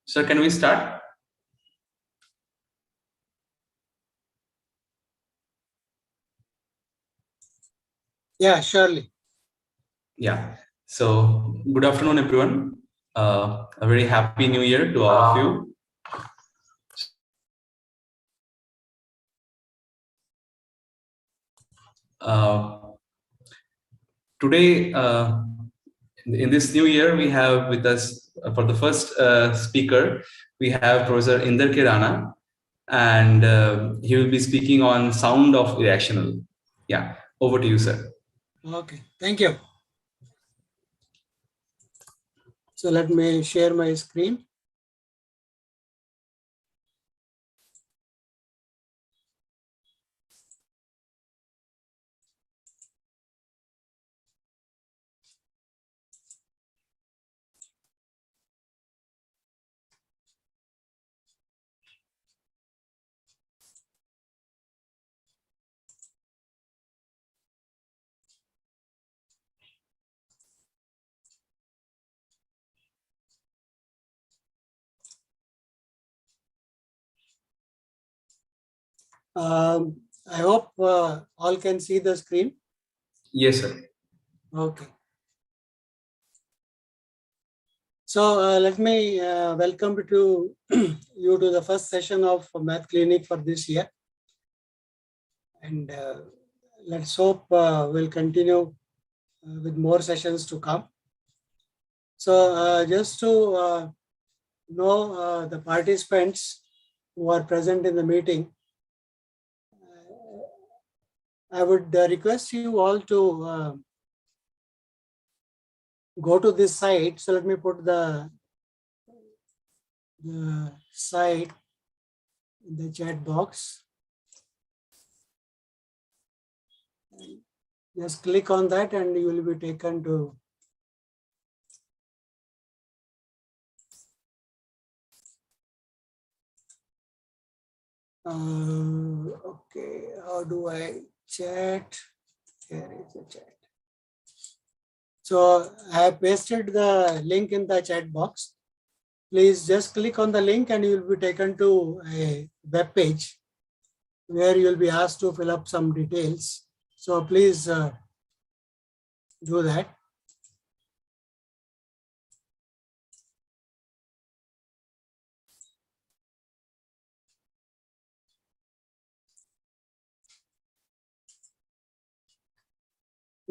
Sir, can we start? Yeah, surely. Yeah. So, good afternoon, everyone. A very happy new year to all of you. Today, in this new year, we have with us for the first speaker, we have Professor Inder Rana, and he will be speaking on sound of irrational. Yeah, over to you, sir. Okay, thank you. So let me share my screen. I hope all can see the screen. Yes, sir. Okay. So let me welcome to you to the first session of Math Clinic for this year. And let's hope we'll continue with more sessions to come. So just to know the participants who are present in the meeting, I would request you all to go to this site. So let me put the site in the chat box. Just click on that and you will be taken to okay, how do I chat? Here is the chat. So I have pasted the link in the chat box. Please just click on the link and you will be taken to a web page where you will be asked to fill up some details. So please do that.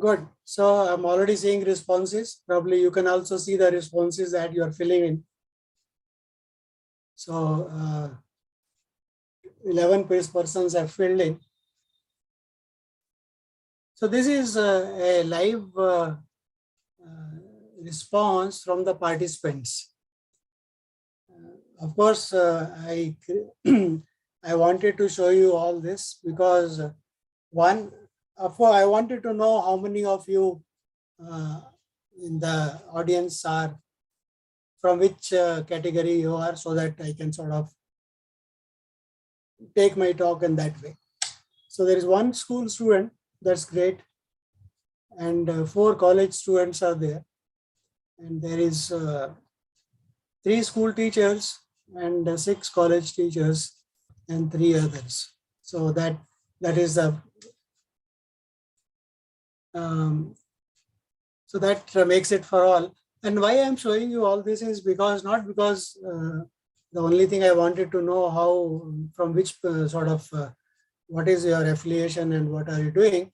Good. So I'm already seeing responses. Probably you can also see the responses that you are filling in. So 11 persons have filled in. So this is a live response from the participants. Of course, I wanted to show you all this because one, I wanted to know how many of you in the audience are from which category you are, so that I can sort of take my talk in that way. So there is one school student, that's great, and 4 college students are there, and there is 3 school teachers and 6 college teachers and 3 others. So that is the so that makes it for all. And why I'm showing you all this is because not because The only thing I wanted to know how, from which what is your affiliation and what are you doing?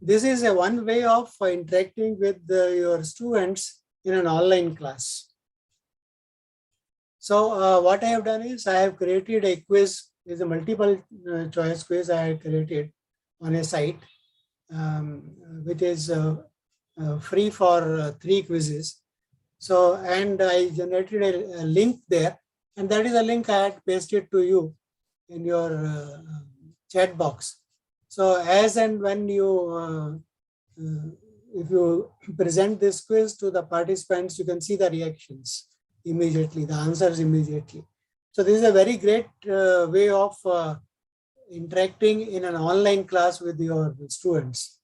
This is a one way of interacting with your students in an online class. So what I have done is I have created a quiz. It's a multiple choice quiz I have created on a site, which is free for 3 quizzes. So, and I generated a link there, and that is a link I had pasted to you in your chat box. So as and when you, if you present this quiz to the participants, you can see the reactions immediately, the answers immediately. So this is a very great way of interacting in an online class with your students.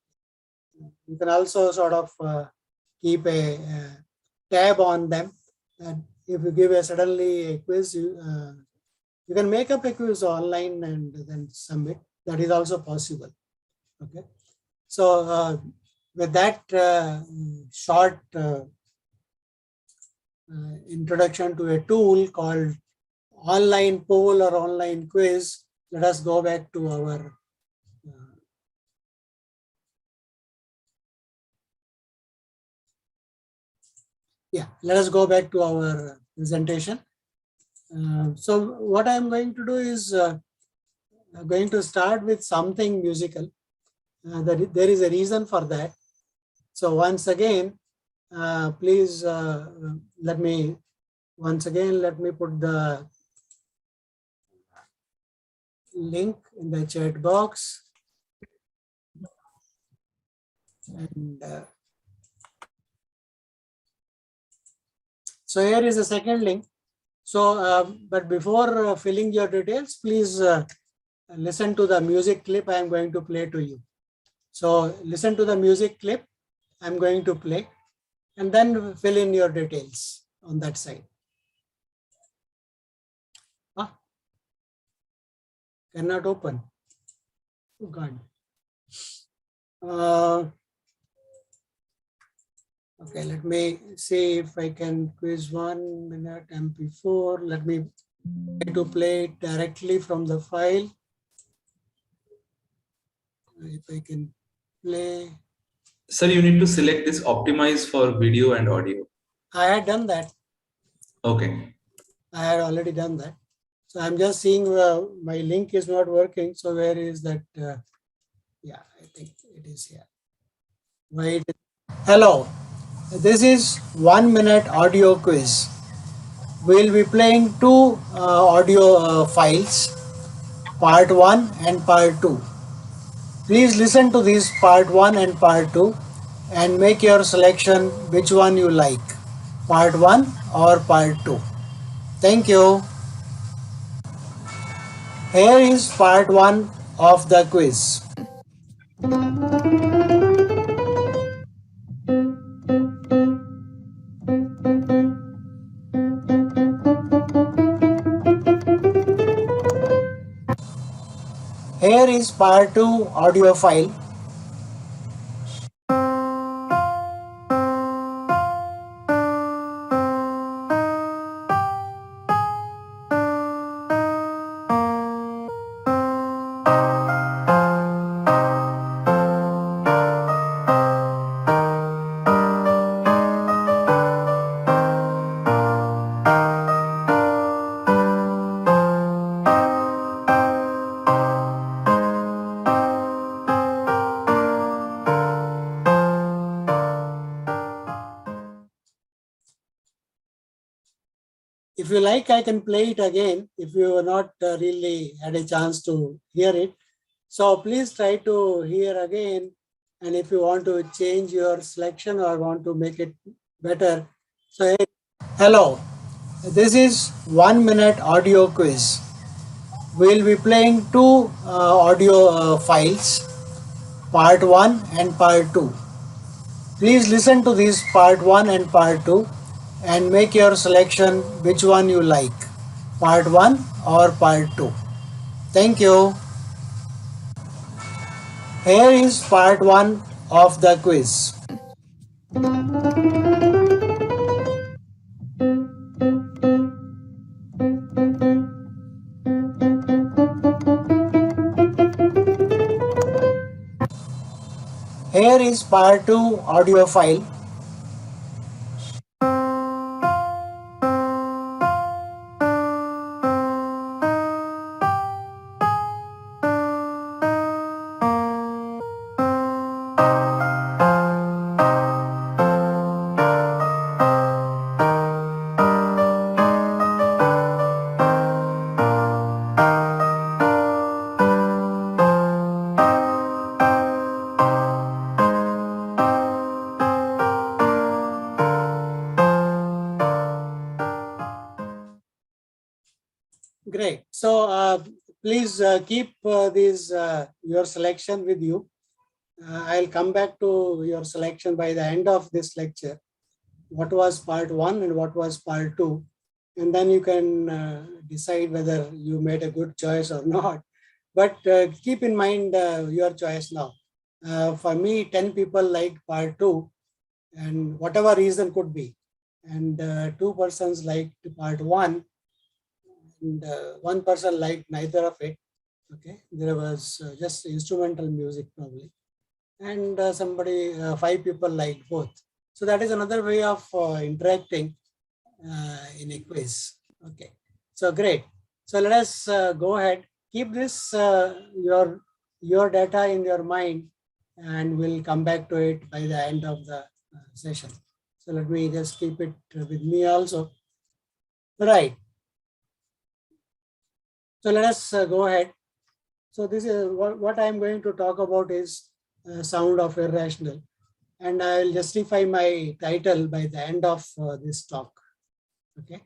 You can also sort of keep a tab on them. And if you give suddenly a quiz, you can make up a quiz online and then submit. That is also possible. Okay. So with that short introduction to a tool called online poll or online quiz, let us go back to our let us go back to our presentation. So what I'm going to do is going to start with something musical. There is a reason for that. So once again, please let me put the link in the chat box. And so here is the second link. So, but before filling your details, please listen to the music clip I am going to play to you. So listen to the music clip I'm going to play, and then fill in your details on that side. Cannot open. Oh God. Okay, let me see if I can quiz 1 minute MP4. Let me try to play it directly from the file. If I can play. Sir, you need to select this optimize for video and audio. I had done that. Okay. I had already done that. So I'm just seeing my link is not working. So where is that? Yeah, I think it is here. Wait. Hello. This is 1 minute audio quiz. We'll be playing 2 audio files, part 1 and part 2. Please listen to this part 1 and part 2 and make your selection which one you like, part 1 or part 2. Thank you. Here is part 1 of the quiz. Here is part 2 audio file. If you like, I can play it again if you have not really had a chance to hear it. So please try to hear again. And if you want to change your selection or want to make it better. So, hello, this is 1 minute audio quiz. We'll be playing 2 audio files, part 1 and part 2. Please listen to this part 1 and part 2 and make your selection which one you like, part 1 or part 2. Thank you. Here is part 1 of the quiz. Here is part 2 audio file. Great. So please keep your selection with you. I'll come back to your selection by the end of this lecture. What was part 1 and what was part 2. And then you can decide whether you made a good choice or not. But keep in mind your choice now. For me, 10 people liked part 2, and whatever reason could be. And 2 persons liked part 1, and 1 person liked neither of it. Okay, there was just instrumental music probably, and 5 people liked both. So that is another way of interacting in a quiz. Okay, so great. So let us go ahead. Keep this your data in your mind, and we'll come back to it by the end of the session. So let me just keep it with me also. Right. So let us go ahead. So this is what I'm going to talk about is sound of irrational, and I will justify my title by the end of this talk. Okay.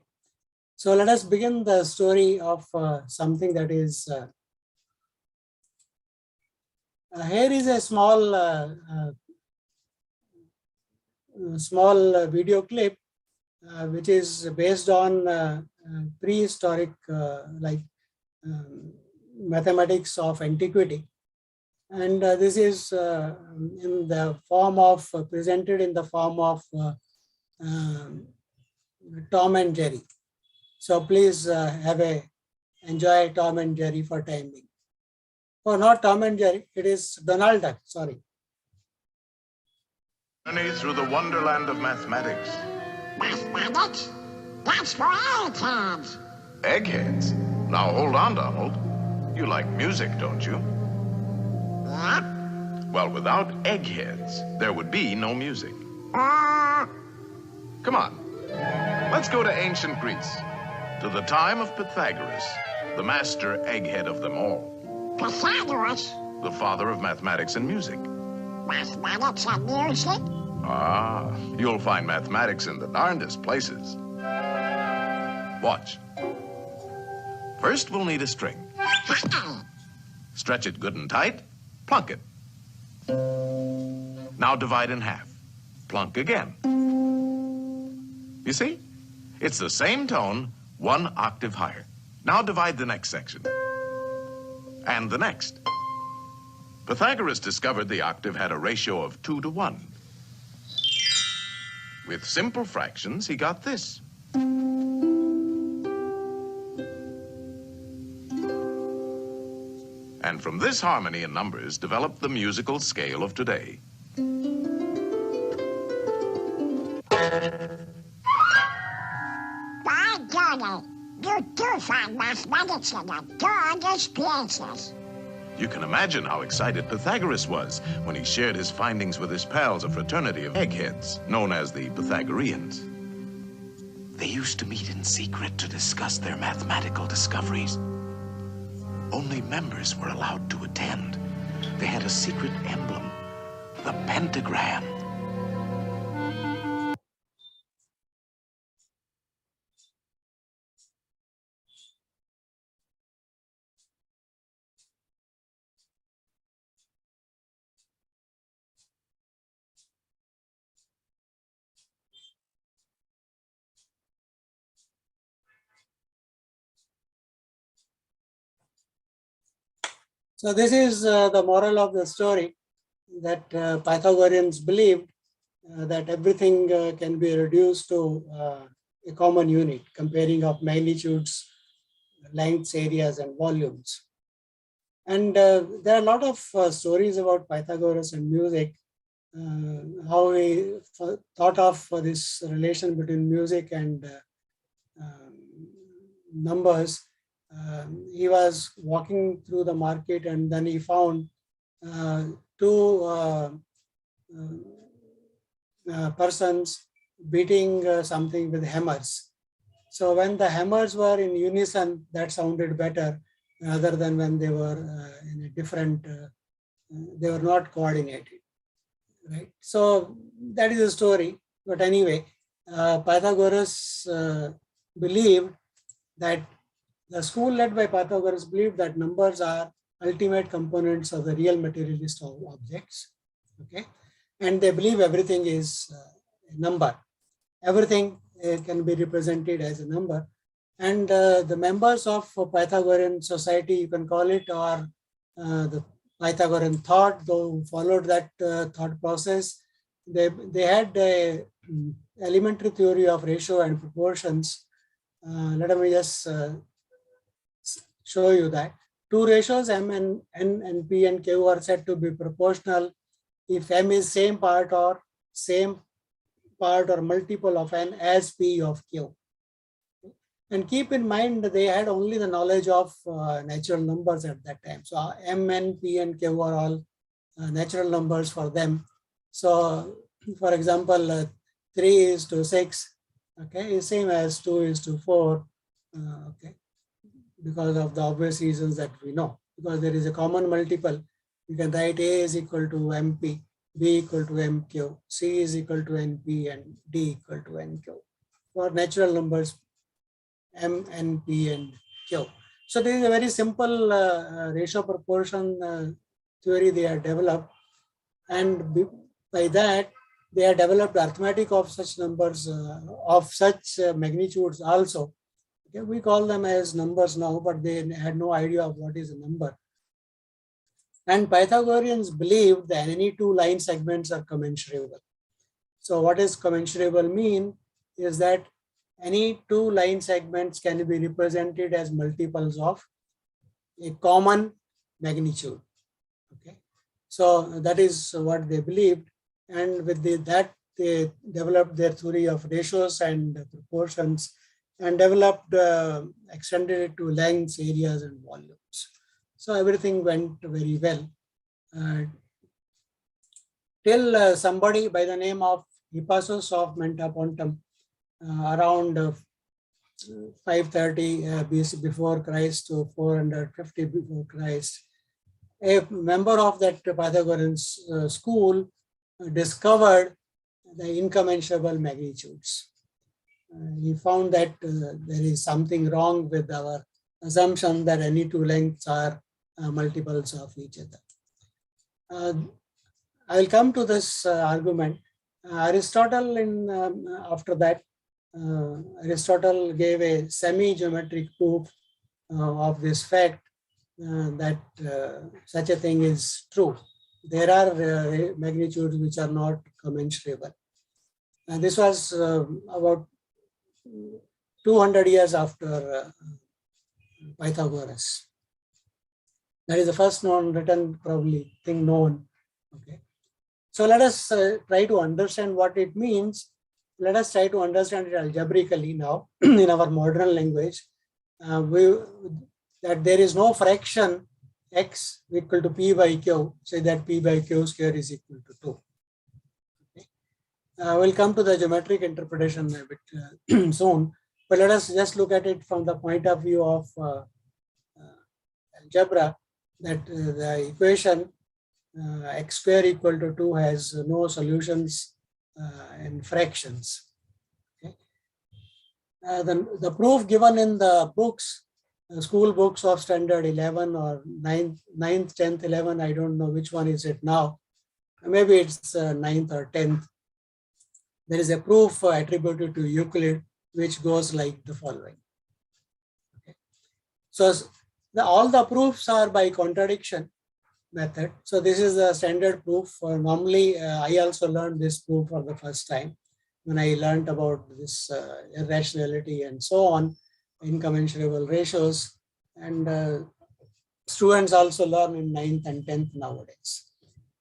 So let us begin the story of something that is here is a small video clip which is based on prehistoric mathematics of antiquity, and this is in the form of presented in the form of Tom and Jerry. So please enjoy Tom and Jerry for time being. Oh, not Tom and Jerry, it is Donald Duck, sorry. Journey through the wonderland of mathematics. Mathematics? That's for eggheads. Eggheads? Now hold on, Donald. You like music, don't you? Yep. Well, without eggheads, there would be no music. Come on. Let's go to ancient Greece, to the time of Pythagoras, the master egghead of them all. Pythagoras? The father of mathematics and music. Mathematics and music? Ah, you'll find mathematics in the darndest places. Watch. First, we'll need a string. Stretch it good and tight, plunk it. Now divide in half. Plunk again. You see? It's the same tone, 1 octave higher. Now divide the next section. And the next. Pythagoras discovered the octave had a ratio of 2 to 1. With simple fractions, he got this. And from this harmony in numbers developed the musical scale of today. By golly, you do find mathematics in the darndest places. You can imagine how excited Pythagoras was when he shared his findings with his pals, a fraternity of eggheads, known as the Pythagoreans. They used to meet in secret to discuss their mathematical discoveries. Only members were allowed to attend. They had a secret emblem, the pentagram. So this is the moral of the story, that Pythagoreans believed that everything can be reduced to a common unit, comparing of magnitudes, lengths, areas, and volumes. And there are a lot of stories about Pythagoras and music. how we thought of this relation between music and numbers. He was walking through the market and then he found two persons beating something with hammers. So when the hammers were in unison, that sounded better rather than when they were in a different, they were not coordinated, right? So that is the story. But anyway, Pythagoras believed that the school led by Pythagoras believed that numbers are ultimate components of the real materialist of objects, okay? And they believe everything is a number. Everything can be represented as a number. And the members of Pythagorean society, you can call it, or the Pythagorean thought, though followed that thought process, they had a elementary theory of ratio and proportions. Let me just show you that. Two ratios, M and N and P and Q, are said to be proportional if M is same part or multiple of N as P of Q. And keep in mind that they had only the knowledge of natural numbers at that time. So M, N, P and Q are all natural numbers for them. So for example, 3:6, okay, is same as 2:4, okay, because of the obvious reasons that we know. Because there is a common multiple, you can write A is equal to MP, B equal to MQ, C is equal to NP, and D equal to NQ. For natural numbers, M, N, P, and Q. So this is a very simple ratio proportion theory they have developed. And by that, they have developed arithmetic of such numbers, of such magnitudes also. Okay, we call them as numbers now, but they had no idea of what is a number. And Pythagoreans believed that any two line segments are commensurable. So what does commensurable mean is that any two line segments can be represented as multiples of a common magnitude. Okay, so that is what they believed, and with that they developed their theory of ratios and proportions, and developed, extended it to lengths, areas, and volumes. So everything went very well till somebody by the name of Hippasus of Mentapontum, around 530 BC before Christ to 450 before Christ, a member of that Pythagorean school discovered the incommensurable magnitudes. He found that there is something wrong with our assumption that any two lengths are multiples of each other. I will come to this argument. Aristotle, after that, Aristotle gave a semi-geometric proof of this fact that such a thing is true. There are magnitudes which are not commensurable. And this was about 200 years after Pythagoras. That is the first known written probably thing known. Okay. So let us try to understand what it means. Let us try to understand it algebraically now in our modern language. That there is no fraction x equal to p by q, say that p by q square is equal to 2. Okay. We'll come to the geometric interpretation a bit soon, but let us just look at it from the point of view of algebra, that the equation x square equal to 2 has no solutions in fractions. Okay. The proof given in the books, school books of standard 11 or 9th, 10th, 11, I don't know which one is it now. Maybe it's 9th or 10th. There is a proof attributed to Euclid, which goes like the following. Okay. So all the proofs are by contradiction method. So this is the standard proof. Normally, I also learned this proof for the first time when I learned about this irrationality and so on, incommensurable ratios, and students also learn in 9th and 10th nowadays.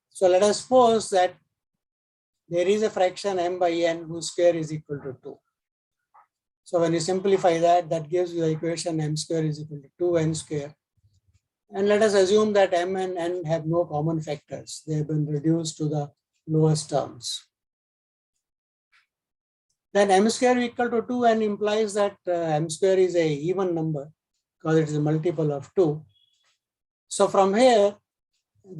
So let us suppose that there is a fraction m by n whose square is equal to 2. So when you simplify that, that gives you the equation m square is equal to 2n square. And let us assume that m and n have no common factors. They have been reduced to the lowest terms. Then m square equal to 2n implies that m square is a even number because it is a multiple of 2. So from here,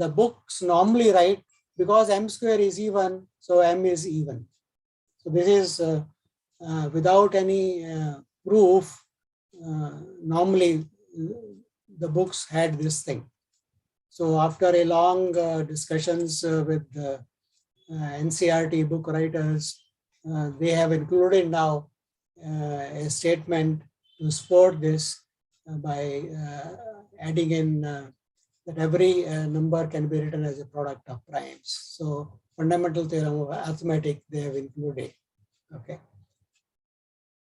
the books normally write because m square is even, so m is even. So this is without any proof. Normally, the books had this thing. So after a long discussions with the NCERT book writers, they have included now a statement to support this by adding in that every number can be written as a product of primes. So fundamental theorem of arithmetic they have included. Okay.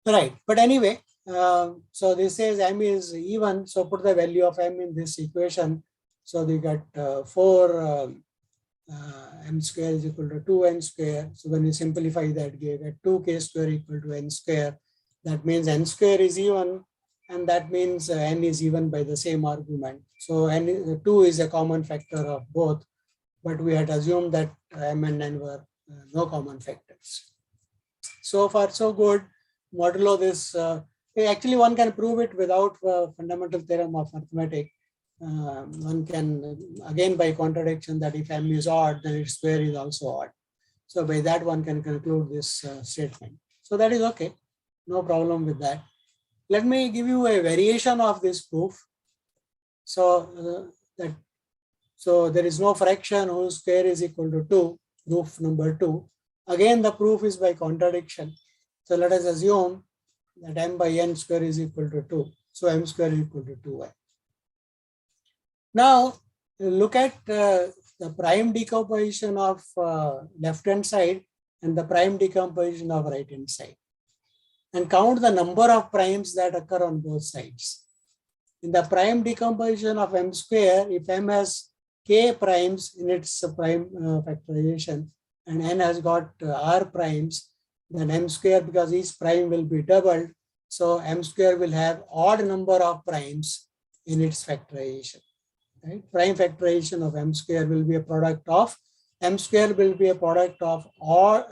Right. But anyway, so this says m is even. So put the value of m in this equation. So we got 4 m square is equal to 2n square. So when you simplify that, you get 2k square equal to n square. That means n square is even, and that means n is even by the same argument. So n 2 is a common factor of both, but we had assumed that m and n were no common factors. So far, so good. Modulo this. Actually, one can prove it without fundamental theorem of arithmetic. One can, again by contradiction, that if m is odd, then its square is also odd. So by that one can conclude this statement. So that is okay. No problem with that. Let me give you a variation of this proof. So there is no fraction whose square is equal to 2, proof number 2. Again, the proof is by contradiction. So let us assume that m by n square is equal to 2. So m square is equal to 2n. Now, look at the prime decomposition of left-hand side and the prime decomposition of right-hand side. And count the number of primes that occur on both sides. In the prime decomposition of m square, if m has k primes in its prime factorization and n has got r primes, then m square, because each prime will be doubled, so m square will have odd number of primes in its factorization. Right? Prime factorization of m square will be a product of, m square will be a product of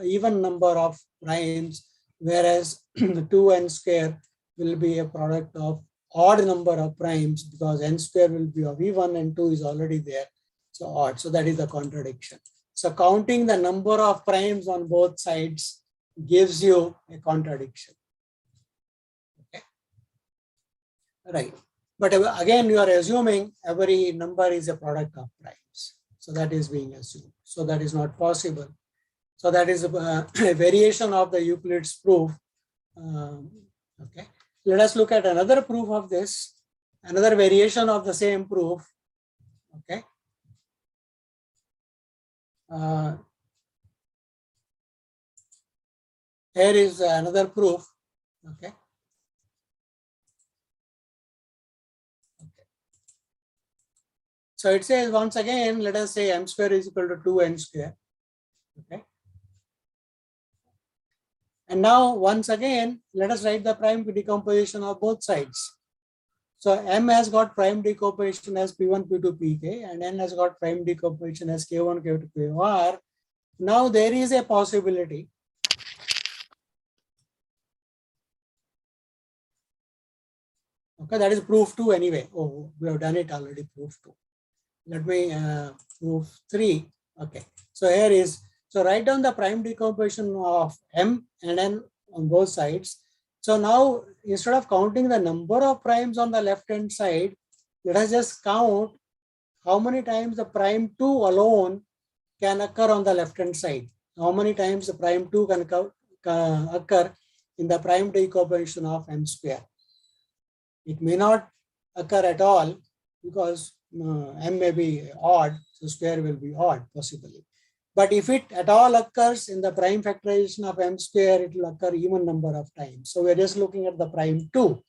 even number of primes, whereas 2n square will be a product of odd number of primes because n square will be of even and 2 is already there. So odd. So that is the contradiction. So counting the number of primes on both sides gives you a contradiction. Okay. Right. But again, you are assuming every number is a product of primes. So that is being assumed. So that is not possible. So that is a variation of the Euclid's proof. Okay. Let us look at another proof of this, another variation of the same proof. Okay. Here is another proof. Okay. So it says once again, let us say m square is equal to 2n square. Okay. And now once again, let us write the prime decomposition of both sides. So m has got prime decomposition as p1, p2, pk, and n has got prime decomposition as k1, k2, kr. Now there is a possibility okay, that is proof 2 anyway. Oh, we have done it already, proof 2. Let me proof 3. Okay. So here is, so write down the prime decomposition of m and n on both sides. So now instead of counting the number of primes on the left hand side, let us just count how many times the prime 2 alone can occur on the left hand side. How many times the prime 2 can occur in the prime decomposition of m square. It may not occur at all because m may be odd, so square will be odd possibly. But if it at all occurs in the prime factorization of m square, it will occur even number of times. So we're just looking at the prime 2.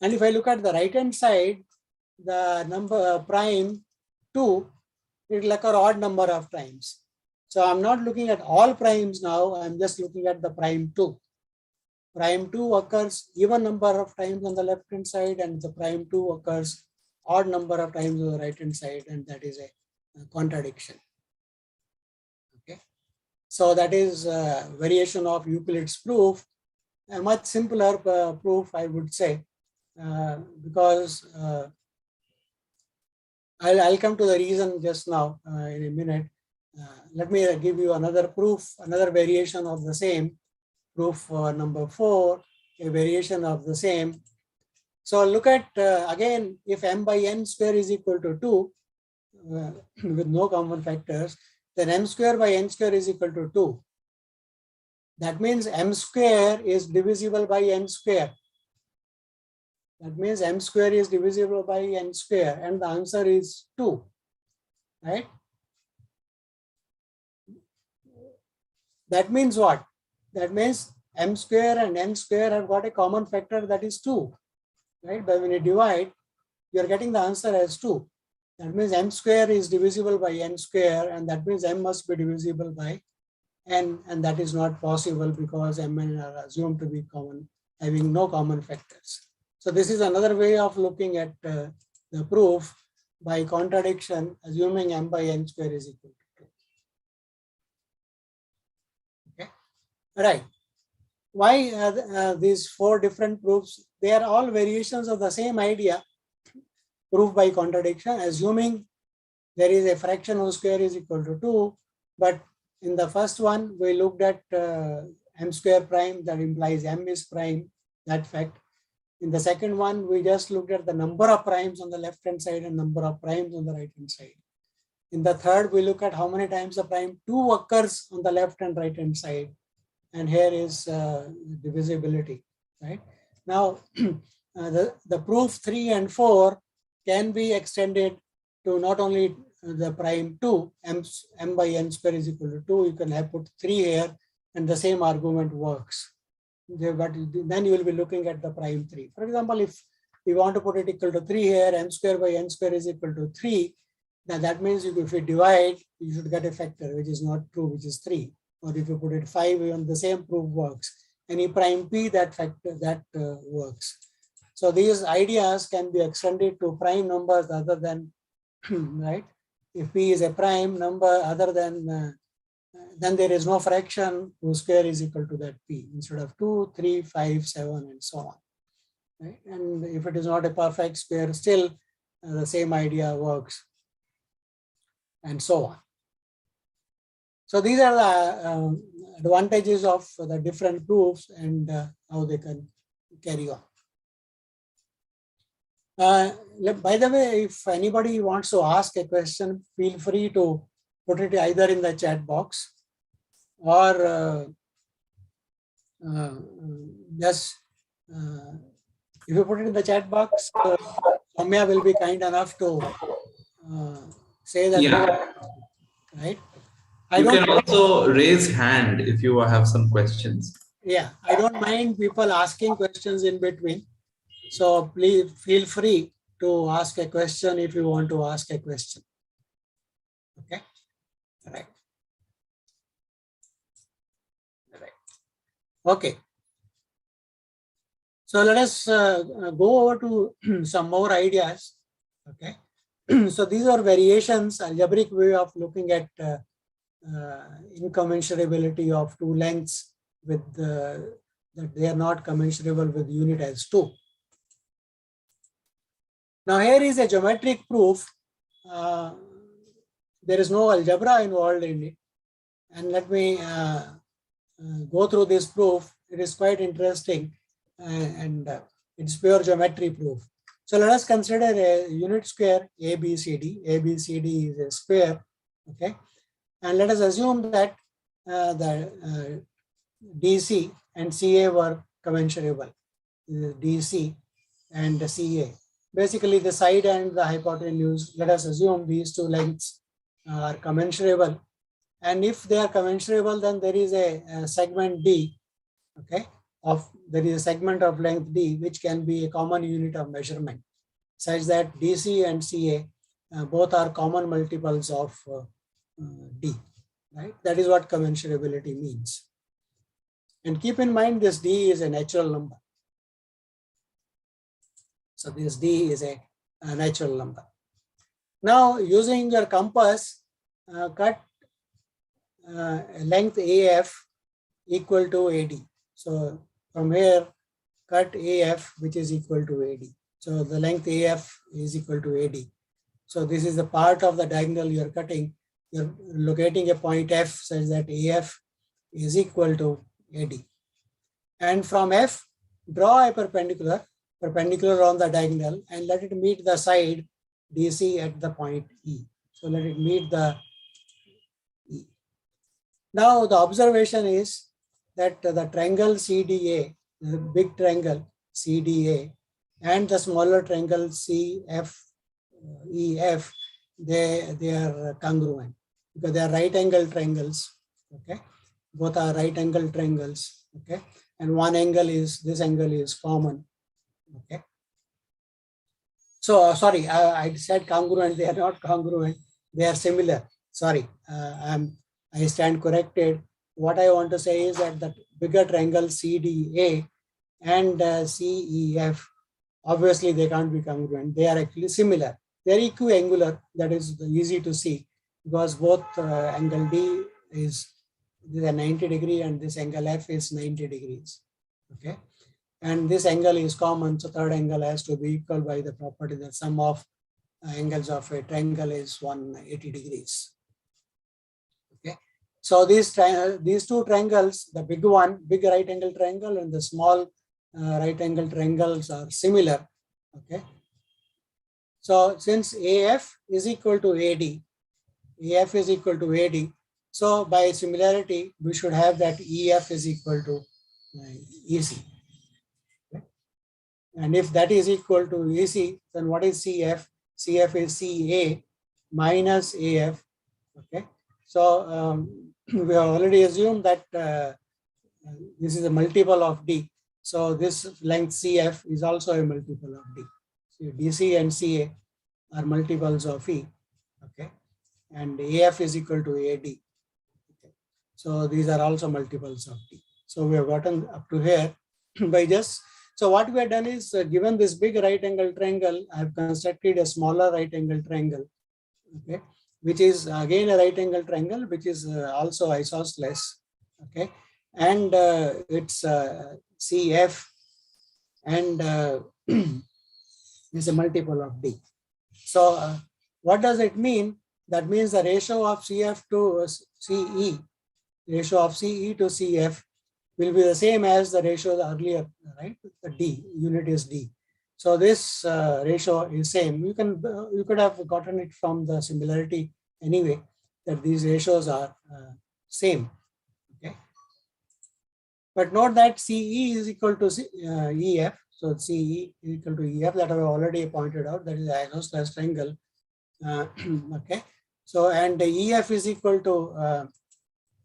And if I look at the right hand side, the number prime 2, it will occur odd number of times. So I'm not looking at all primes now, I'm just looking at the prime 2. Prime 2 occurs even number of times on the left hand side, and the prime 2 occurs odd number of times on the right hand side, and that is a contradiction. Okay, so that is a variation of Euclid's proof, a much simpler proof, I would say, because I'll come to the reason just now in a minute. Let me give you another proof, another variation of the same. Proof number 4, a variation of the same. So look at again, if m by n square is equal to 2 with no common factors, then m square by n square is equal to 2. That means m square is divisible by n square. That means m square is divisible by n square, and the answer is 2, right? That means what? That means m square and n square have got a common factor, that is 2, right? But when you divide, you are getting the answer as 2. That means m square is divisible by n square, and that means m must be divisible by n, and that is not possible because m and n are assumed to be common, having no common factors. So this is another way of looking at the proof by contradiction, assuming m by n square is equal to 2. Okay, right. Why these 4 different proofs? They are all variations of the same idea, proof by contradiction, assuming there is a fraction whose square is equal to 2. But in the first one, we looked at m square prime, that implies m is prime, that fact. In the second one, we just looked at the number of primes on the left hand side and number of primes on the right hand side. In the third, we look at how many times the prime 2 occurs on the left and right hand side. And here is divisibility, right? Now, the proof 3 and 4 can be extended to not only the prime 2, m by n square is equal to 2, you can have put 3 here, and the same argument works. But then you will be looking at the prime 3. For example, if we want to put it equal to 3 here, m square by n square is equal to 3, then that means if you divide, you should get a factor, which is not true, which is 3. Or if you put it 5, even the same proof works. Any prime p, that factor, that works. So these ideas can be extended to prime numbers other than, right? If p is a prime number other than, then there is no fraction whose square is equal to that p, instead of 2, 3, 5, 7, and so on. Right? And if it is not a perfect square, still the same idea works, and so on. So these are the advantages of the different proofs and how they can carry on. By the way, if anybody wants to ask a question, feel free to put it either in the chat box or just if you put it in the chat box, Soumya will be kind enough to say that. Yeah. Right. You can also raise hand if you have some questions. Yeah, I don't mind people asking questions in between. So please feel free to ask a question if you want to ask a question. Okay. All right. All right. Okay. So let us go over to some more ideas. Okay. So these are variations, algebraic way of looking at incommensurability of 2 lengths with that they are not commensurable with unit as 2. Now here is a geometric proof. There is no algebra involved in it. And let me go through this proof. It is quite interesting and it's pure geometry proof. So let us consider a unit square ABCD. ABCD is a square, okay? And let us assume that the DC and CA were commensurable, DC and the CA. Basically the side and the hypotenuse, let us assume these 2 lengths are commensurable. And if they are commensurable, then there is a segment D, okay? There is a segment of length D, which can be a common unit of measurement, such that DC and CA both are common multiples of D, right? That is what commensurability means. And keep in mind, this D is a natural number. So this D is a natural number. Now, using your compass, cut length AF equal to AD. So from here, cut AF, which is equal to AD. So the length AF is equal to AD. So this is the part of the diagonal you're cutting. You're locating a point F such that AF is equal to AD. And from F, draw a perpendicular on the diagonal and let it meet the side DC at the point E. So let it meet the E. Now the observation is that the triangle CDA, the big triangle CDA, and the smaller triangle CFEF, they are congruent because they are right angle triangles. Okay, both are right angle triangles. Okay, and this angle is common. Okay. So sorry, I said congruent. They are not congruent. They are similar. Sorry, I stand corrected. What I want to say is that the bigger triangle CDA and CEF, obviously they can't be congruent. They are actually similar. They are equiangular. That is easy to see because both angle D is a 90 degree and this angle F is 90 degrees. Okay. And this angle is common, so third angle has to be equal by the property that sum of angles of a triangle is 180 degrees. Okay, so these two triangles, the big one, big right angle triangle, and the small right angle triangles are similar. Okay, so since AF is equal to AD, so by similarity, we should have that EF is equal to EC. And if that is equal to EC, then what is CF? CF is CA minus AF. Okay. So we have already assumed that this is a multiple of D. So this length CF is also a multiple of D. So DC and CA are multiples of E. Okay. And AF is equal to AD. Okay. So these are also multiples of D. So we have gotten up to here by just. So what we have done is, given this big right angle triangle, I have constructed a smaller right angle triangle, okay, which is again a right angle triangle, which is also isosceles, okay, and it's CF and is a multiple of D. So what does it mean? That means the ratio of CF to CE, ratio of CE to CF will be the same as the ratio earlier, right? The D, unit is D. So this ratio is same. You could have gotten it from the similarity anyway, that these ratios are same. Okay. But note that CE is equal to EF. So CE is equal to EF, that I have already pointed out. That is the isosceles triangle. Okay. So and the EF is equal to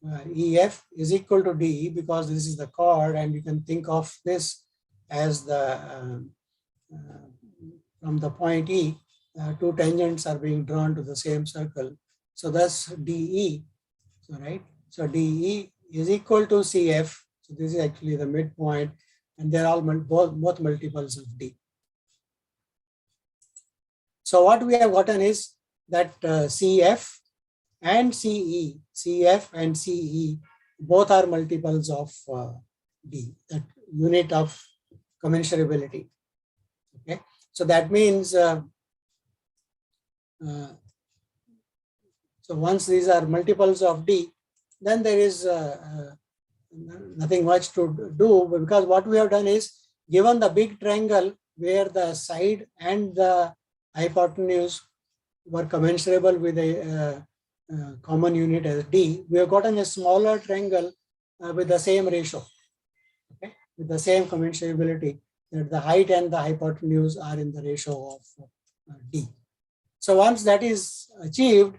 EF is equal to DE because this is the chord, and you can think of this as the from the point E, two tangents are being drawn to the same circle. So that's DE. So right. So DE is equal to CF. So this is actually the midpoint, and they're all both multiples of D. So what we have gotten is that CF and CE, CF and CE, both are multiples of D, that unit of commensurability. Okay, so that means so once these are multiples of D, then there is nothing much to do, because what we have done is, given the big triangle where the side and the hypotenuse were commensurable with a common unit as D, we have gotten a smaller triangle with the same ratio, okay, with the same commensurability, that the height and the hypotenuse are in the ratio of D. So once that is achieved,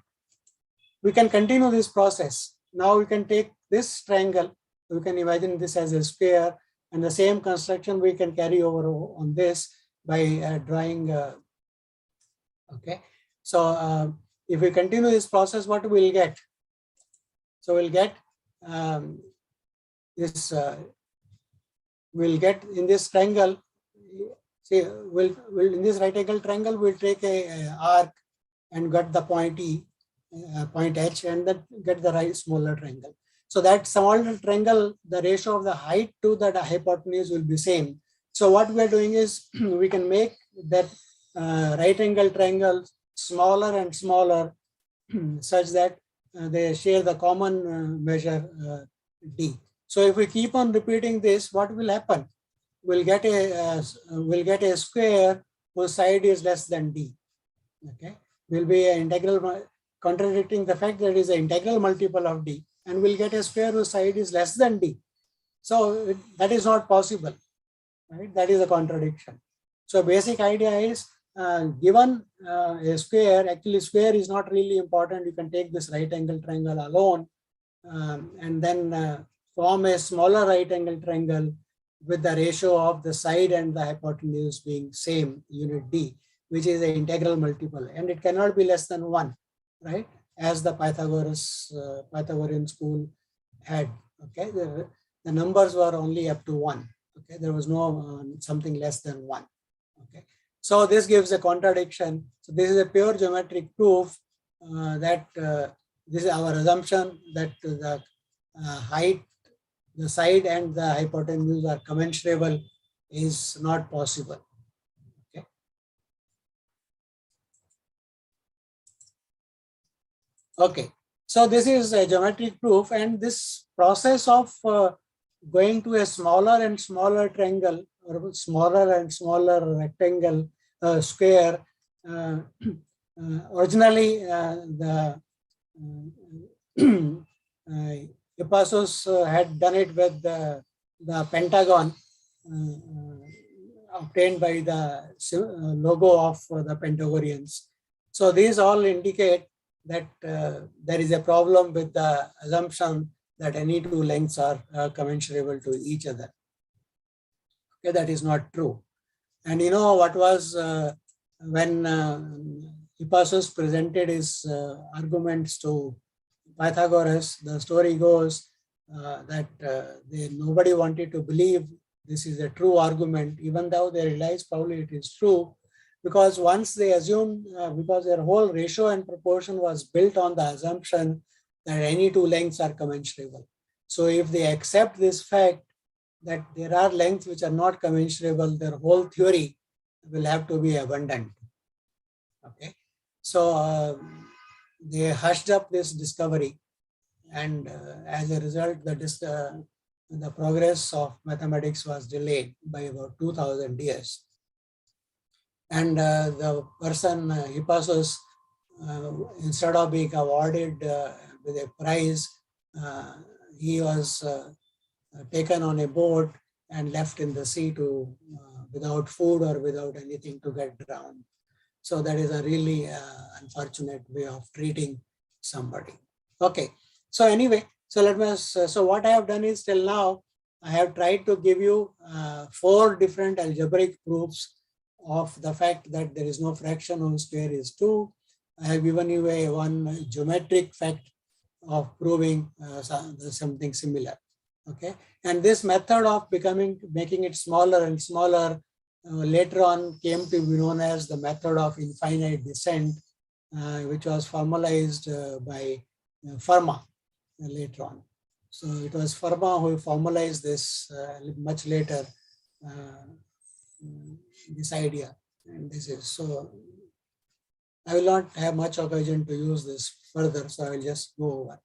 we can continue this process. Now we can take this triangle, we can imagine this as a sphere, and the same construction we can carry over on this by drawing, okay. So if we continue this process, what we will get? So we'll get this. We'll get in this triangle. See, we'll in this right angle triangle, we'll take a arc and get the point E, point H, and then get the right smaller triangle. So that smaller triangle, the ratio of the height to the hypotenuse will be same. So what we are doing is we can make that right angle triangle smaller and smaller such that they share the common measure D. So if we keep on repeating this, what will happen? We'll get a square whose side is less than D. Okay, will be an integral, contradicting the fact that it is an integral multiple of D, and we'll get a square whose side is less than D. So that is not possible, right? That is a contradiction. So basic idea is given a square, actually square is not really important. You can take this right angle triangle alone and then form a smaller right angle triangle with the ratio of the side and the hypotenuse being same, unit D, which is an integral multiple, and it cannot be less than 1, right? As the Pythagorean school had. Okay, the numbers were only up to 1. Okay, there was no something less than 1. Okay, so this gives a contradiction. So this is a pure geometric proof that this is our assumption that the height, the side and the hypotenuse are commensurable is not possible. Okay. Okay. So this is a geometric proof, and this process of going to a smaller and smaller triangle or smaller and smaller rectangle square. Originally, the Hippasus had done it with the pentagon obtained by the logo of the Pythagoreans. So these all indicate that there is a problem with the assumption that any two lengths are commensurable to each other. Okay, that is not true. And you know what was when Hippasus presented his arguments to Pythagoras, the story goes that nobody wanted to believe this is a true argument, even though they realized probably it is true, because once they assumed, because their whole ratio and proportion was built on the assumption that any two lengths are commensurable. So if they accept this fact that there are lengths which are not commensurable, their whole theory will have to be abandoned. Okay, so they hushed up this discovery, and as a result, the progress of mathematics was delayed by about 2000 years. And the person, Hippasus, instead of being awarded with a prize, he was taken on a boat and left in the sea to without food or without anything to get drowned. So that is a really unfortunate way of treating somebody. Okay. So anyway, so what I have done is till now, I have tried to give you 4 different algebraic proofs of the fact that there is no fraction whose square is 2. I have given you one geometric fact of proving something similar. Okay. And this method of making it smaller and smaller later on came to be known as the method of infinite descent, which was formalized by Fermat later on. So it was Fermat who formalized this much later, this idea. And this is so. I will not have much occasion to use this further, so I will just go over.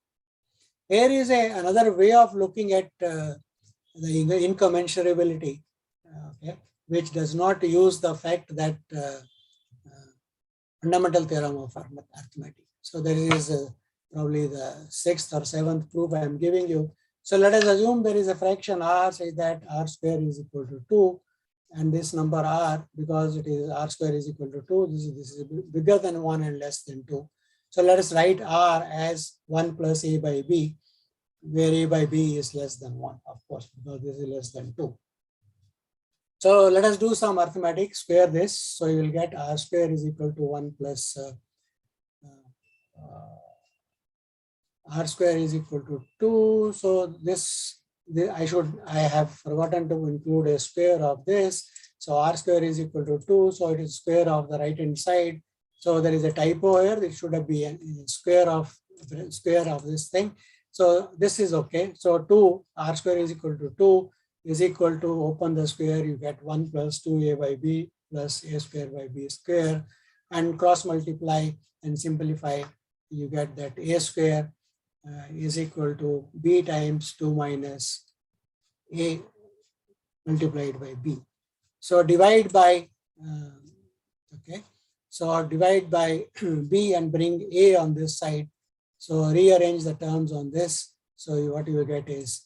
Here is another way of looking at the incommensurability, okay, which does not use the fact that fundamental theorem of arithmetic. So there is probably the 6th or 7th proof I am giving you. So let us assume there is a fraction r, say that r square is equal to 2, and this number r, because it is r square is equal to 2, this is bigger than 1 and less than 2. So let us write r as 1 plus a by b, where a by b is less than 1, of course, because this is less than 2. So let us do some arithmetic, square this. So you will get r square is equal to 1 plus r square is equal to 2. So I have forgotten to include a square of this. So r square is equal to 2. So it is square of the right hand side. So there is a typo here. It should have been a square of this thing. So this is okay. So 2 r square is equal to 2 is equal to, open the square, you get 1 plus 2a by b plus a square by b square, and cross multiply and simplify. You get that a square is equal to b times 2 minus a multiplied by b. So divide by, okay. So divide by b and bring a on this side. So rearrange the terms on this. So what you will get is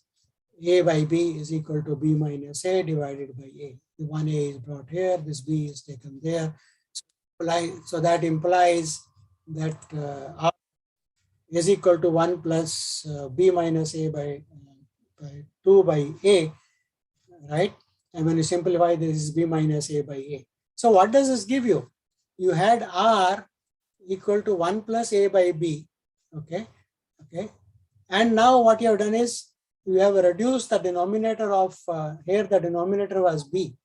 a by b is equal to b minus a divided by a. The one a is brought here, this b is taken there. So that implies that r is equal to 1 plus b minus a by 2 by a, right? And when you simplify this is b minus a by a. So what does this give you? You had r equal to 1 plus a by b, okay? And now what you have done is you have reduced the denominator of, here the denominator was b,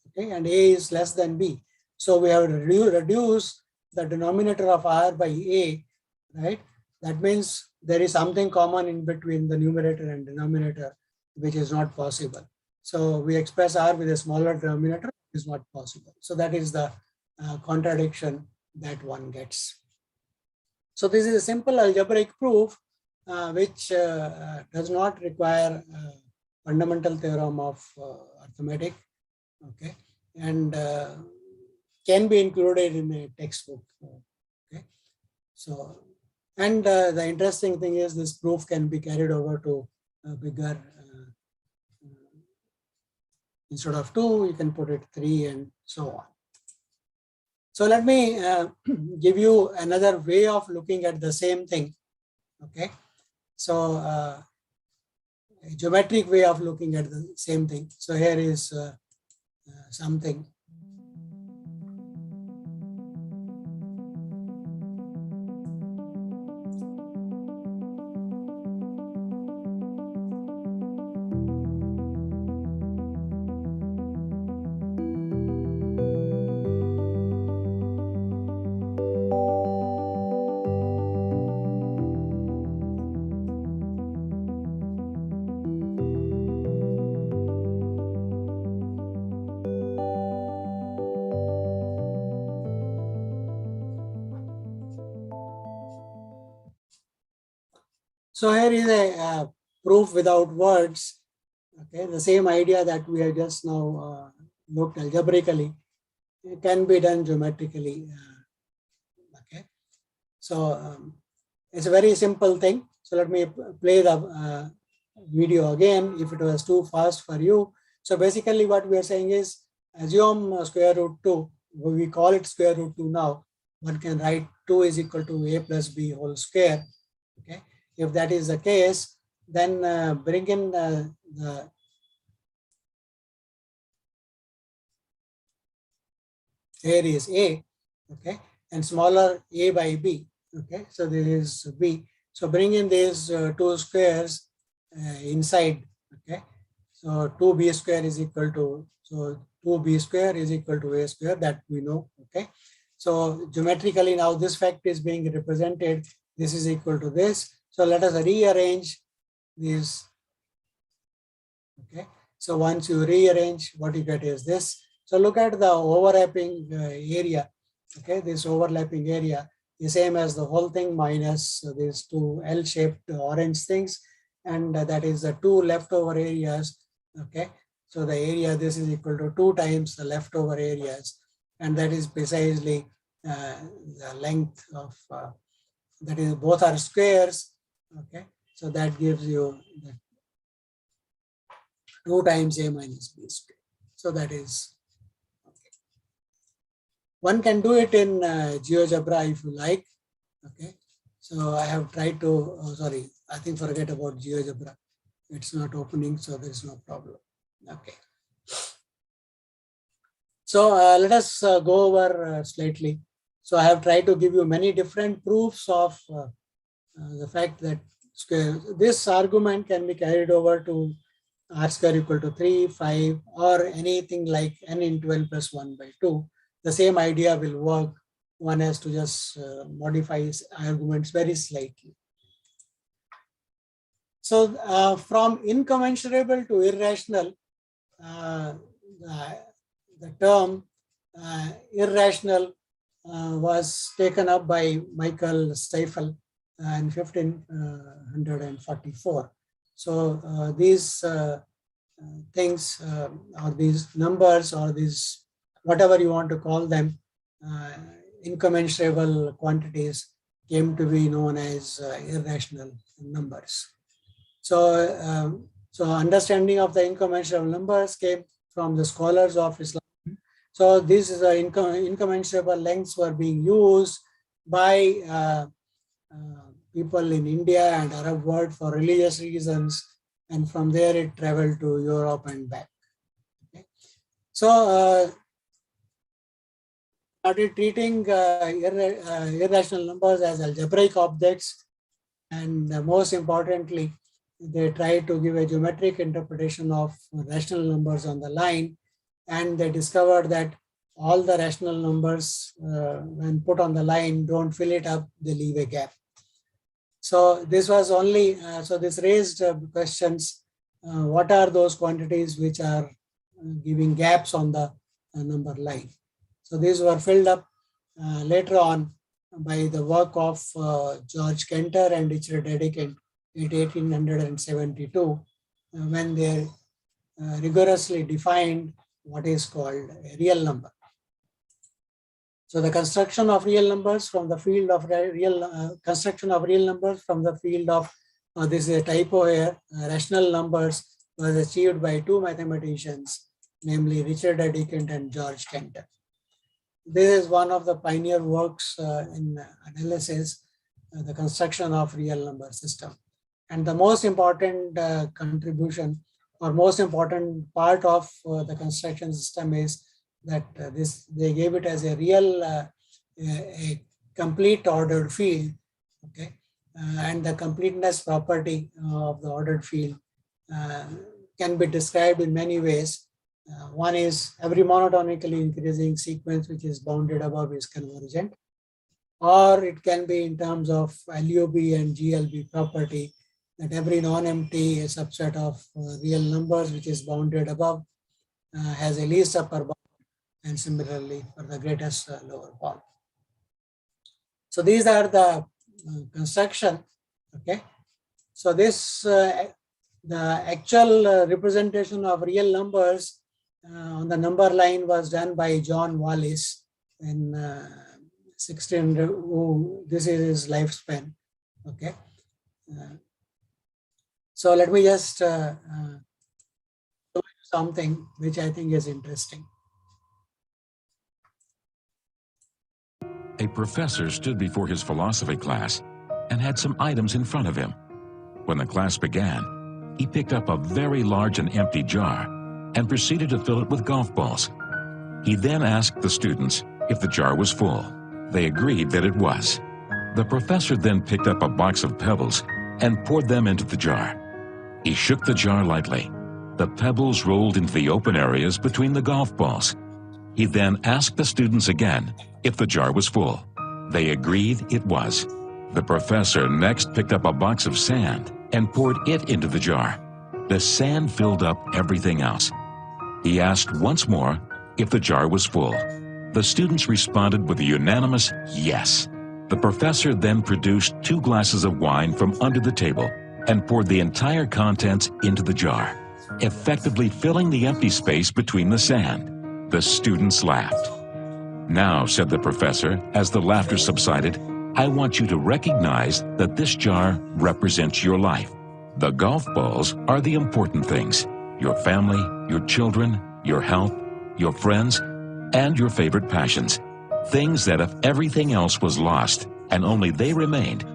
okay? And a is less than b. So we have reduced the denominator of r by a, right? That means there is something common in between the numerator and denominator, which is not possible. So we express r with a smaller denominator, is not possible. So that is the contradiction that one gets. So this is a simple algebraic proof which does not require fundamental theorem of arithmetic, okay, and can be included in a textbook, okay. So, and the interesting thing is this proof can be carried over to a bigger, instead of 2, you can put it 3 and so on. So let me give you another way of looking at the same thing, okay. So a geometric way of looking at the same thing. So here is something. So here is a proof without words, okay. The same idea that we have just now looked algebraically, it can be done geometrically, okay. So it's a very simple thing. So let me play the video again if it was too fast for you. So basically what we are saying is, assume square root 2, we call it square root 2 now, one can write 2 is equal to a plus b whole square, okay. If that is the case, then bring in the here is a, okay, and smaller a by b, okay. So this is b. So bring in these two squares inside, okay. So 2b square is equal to, so 2b square is equal to a square, that we know, okay. So geometrically now this fact is being represented, this is equal to this. So let us rearrange these, okay. So once you rearrange, what you get is this. So look at the overlapping area, okay. This overlapping area is same as the whole thing minus these two L-shaped orange things, and that is the two leftover areas, okay. So the area, this is equal to 2 times the leftover areas, and that is precisely the length of, that is both are squares, okay. So that gives you the 2 times a minus b square. So that is, okay. One can do it in GeoGebra if you like, okay. So I have tried to, oh, sorry, I think forget about GeoGebra. It's not opening, so there is no problem, okay. So let us go over slightly. So I have tried to give you many different proofs of the fact that square. This argument can be carried over to r square equal to 3, 5, or anything like n into n plus 1 by 2. The same idea will work. One has to just modify arguments very slightly. So from incommensurable to irrational, the term irrational was taken up by Michael Stifel in 1544. So these things or these numbers or these whatever you want to call them, incommensurable quantities came to be known as irrational numbers. So, so understanding of the incommensurable numbers came from the scholars of Islam. So these incommensurable lengths were being used by people in India and Arab world for religious reasons, and from there it traveled to Europe and back. Okay. So started treating irrational numbers as algebraic objects, and most importantly, they tried to give a geometric interpretation of rational numbers on the line, and they discovered that all the rational numbers, when put on the line, don't fill it up, they leave a gap. So this was only, so this raised questions, what are those quantities which are giving gaps on the number line? So these were filled up later on by the work of George Cantor and Richard Dedekind in 1872, when they rigorously defined what is called a real number. So the construction of real numbers from the field of construction of real numbers from the field of this is a typo here, rational numbers was achieved by two mathematicians, namely Richard Dedekind and George Cantor. This is one of the pioneer works in analysis, the construction of real number system. And the most important contribution or most important part of the construction system is that they gave it as a real, a complete ordered field, okay? And the completeness property of the ordered field can be described in many ways. One is every monotonically increasing sequence which is bounded above is convergent, or it can be in terms of LUB and GLB property, that every non-empty subset of real numbers which is bounded above has a least upper bound, and similarly for the greatest lower bound. So these are the construction, okay? So this, the actual representation of real numbers on the number line was done by John Wallis in 1600, this is his lifespan, okay? So let me just show you something which I think is interesting. A professor stood before his philosophy class and had some items in front of him. When the class began, he picked up a very large and empty jar and proceeded to fill it with golf balls. He then asked the students if the jar was full. They agreed that it was. The professor then picked up a box of pebbles and poured them into the jar. He shook the jar lightly. The pebbles rolled into the open areas between the golf balls. He then asked the students again if the jar was full. They agreed it was. The professor next picked up a box of sand and poured it into the jar. The sand filled up everything else. He asked once more if the jar was full. The students responded with a unanimous yes. The professor then produced 2 glasses of wine from under the table and poured the entire contents into the jar, effectively filling the empty space between the sand. The students laughed. Now, said the professor, as the laughter subsided, I want you to recognize that this jar represents your life. The golf balls are the important things: your family, your children, your health, your friends, and your favorite passions. Things that if everything else was lost and only they remained,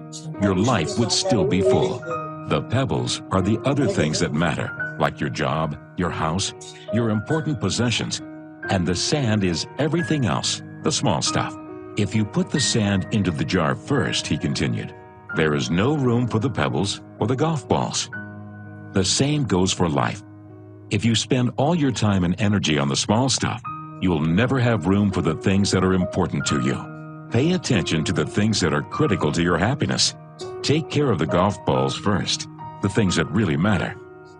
your life would still be full. The pebbles are the other things that matter, like your job, your house, your important possessions, and the sand is everything else, the small stuff. If you put the sand into the jar first, he continued, there is no room for the pebbles or the golf balls. The same goes for life. If you spend all your time and energy on the small stuff, you'll never have room for the things that are important to you. Pay attention to the things that are critical to your happiness. Take care of the golf balls first, the things that really matter.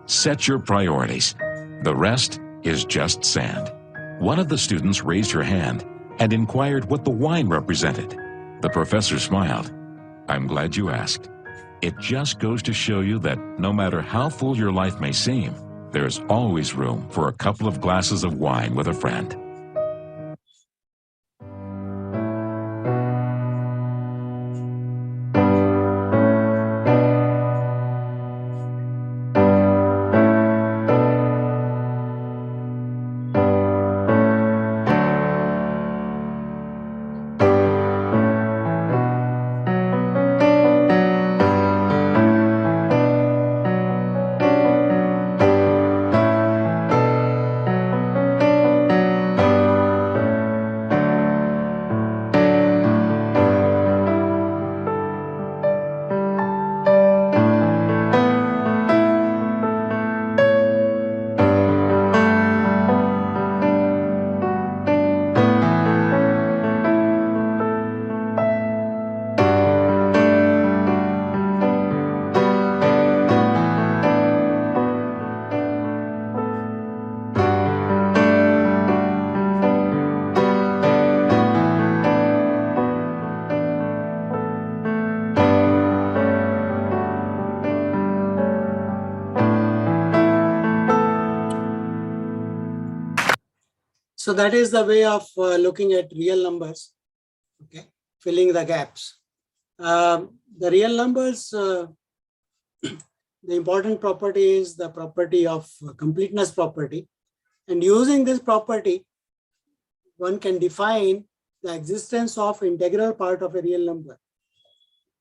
Set your priorities. The rest is just sand. One of the students raised her hand and inquired what the wine represented. The professor smiled. I'm glad you asked. It just goes to show you that no matter how full your life may seem, there's always room for a couple of glasses of wine with a friend. So that is the way of looking at real numbers, okay, filling the gaps. The real numbers, the important property is the property of completeness property. And using this property, one can define the existence of integral part of a real number.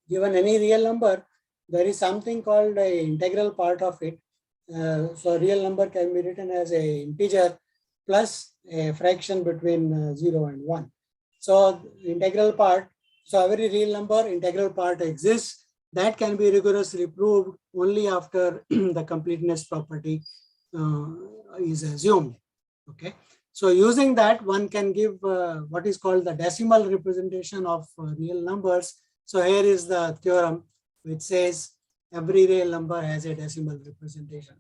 Given any real number, there is something called an integral part of it. So a real number can be written as an integer plus a fraction between 0 and 1. So integral part, so every real number integral part exists. That can be rigorously proved only after the completeness property is assumed. Okay. So using that, one can give what is called the decimal representation of real numbers. So here is the theorem which says every real number has a decimal representation.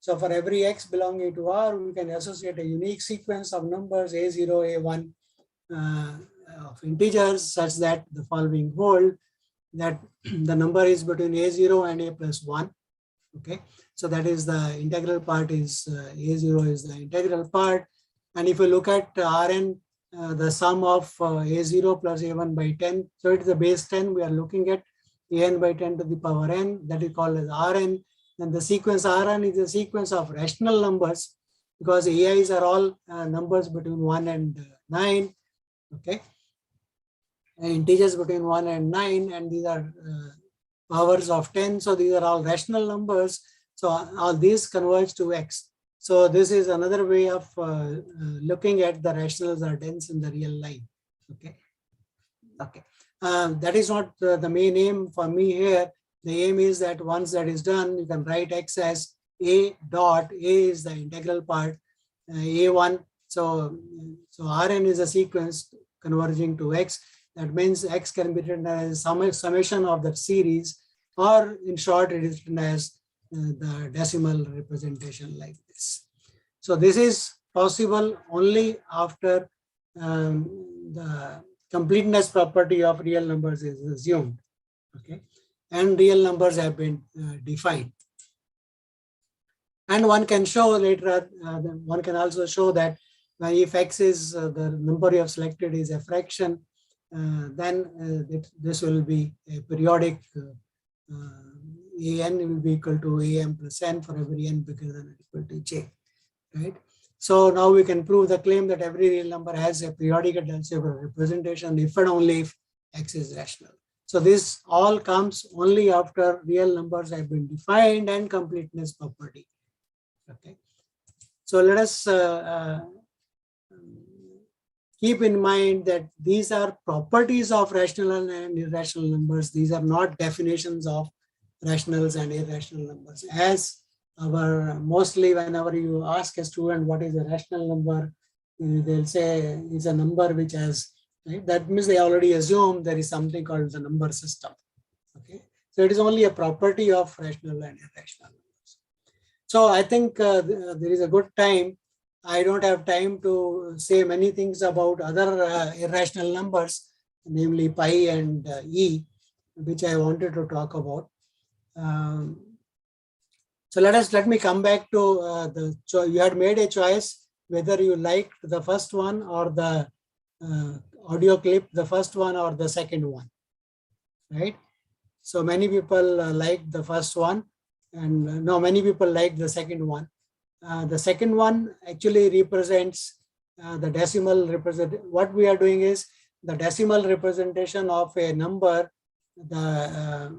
So for every x belonging to R, we can associate a unique sequence of numbers A0, A1 of integers such that the following hold, that the number is between A0 and A plus 1. Okay, so that is the integral part is A0 is the integral part. And if you look at Rn, the sum of A0 plus A1 by 10, so it is the base 10, we are looking at an by 10 to the power n, that is called as Rn. And the sequence Rn is a sequence of rational numbers because AIs are all numbers between 1 and 9. Okay, and integers between 1 and 9, and these are powers of 10. So these are all rational numbers. So all these converge to x. So this is another way of looking at the rationals are dense in the real line. Okay. Okay. That is not the main aim for me here. The aim is that once that is done, you can write x as a dot. A is the integral part, a1. So Rn is a sequence converging to x. That means x can be written as summation of that series, or in short, it is written as the decimal representation like this. So this is possible only after the completeness property of real numbers is assumed. Okay, and real numbers have been defined. And one can show later, one can also show that if x is the number you have selected is a fraction, then this will be a periodic an will be equal to am plus n for every n bigger than or equal to j, right? So now we can prove the claim that every real number has a periodic algebra representation if and only if x is rational. So this all comes only after real numbers have been defined and completeness property. Okay. So let us keep in mind that these are properties of rational and irrational numbers. These are not definitions of rationals and irrational numbers. As mostly whenever you ask a student what is a rational number, they'll say it's a number which has, right? That means they already assume there is something called the number system. Okay, so it is only a property of rational and irrational numbers. So I think there is a good time. I don't have time to say many things about other irrational numbers, namely pi and e, which I wanted to talk about. So let me come back to you had made a choice whether you liked the first one or the audio clip, the first one or the second one, right? So many people liked the first one, and no, many people liked the second one. The second one actually represents the decimal represent. What we are doing is the decimal representation of a number, the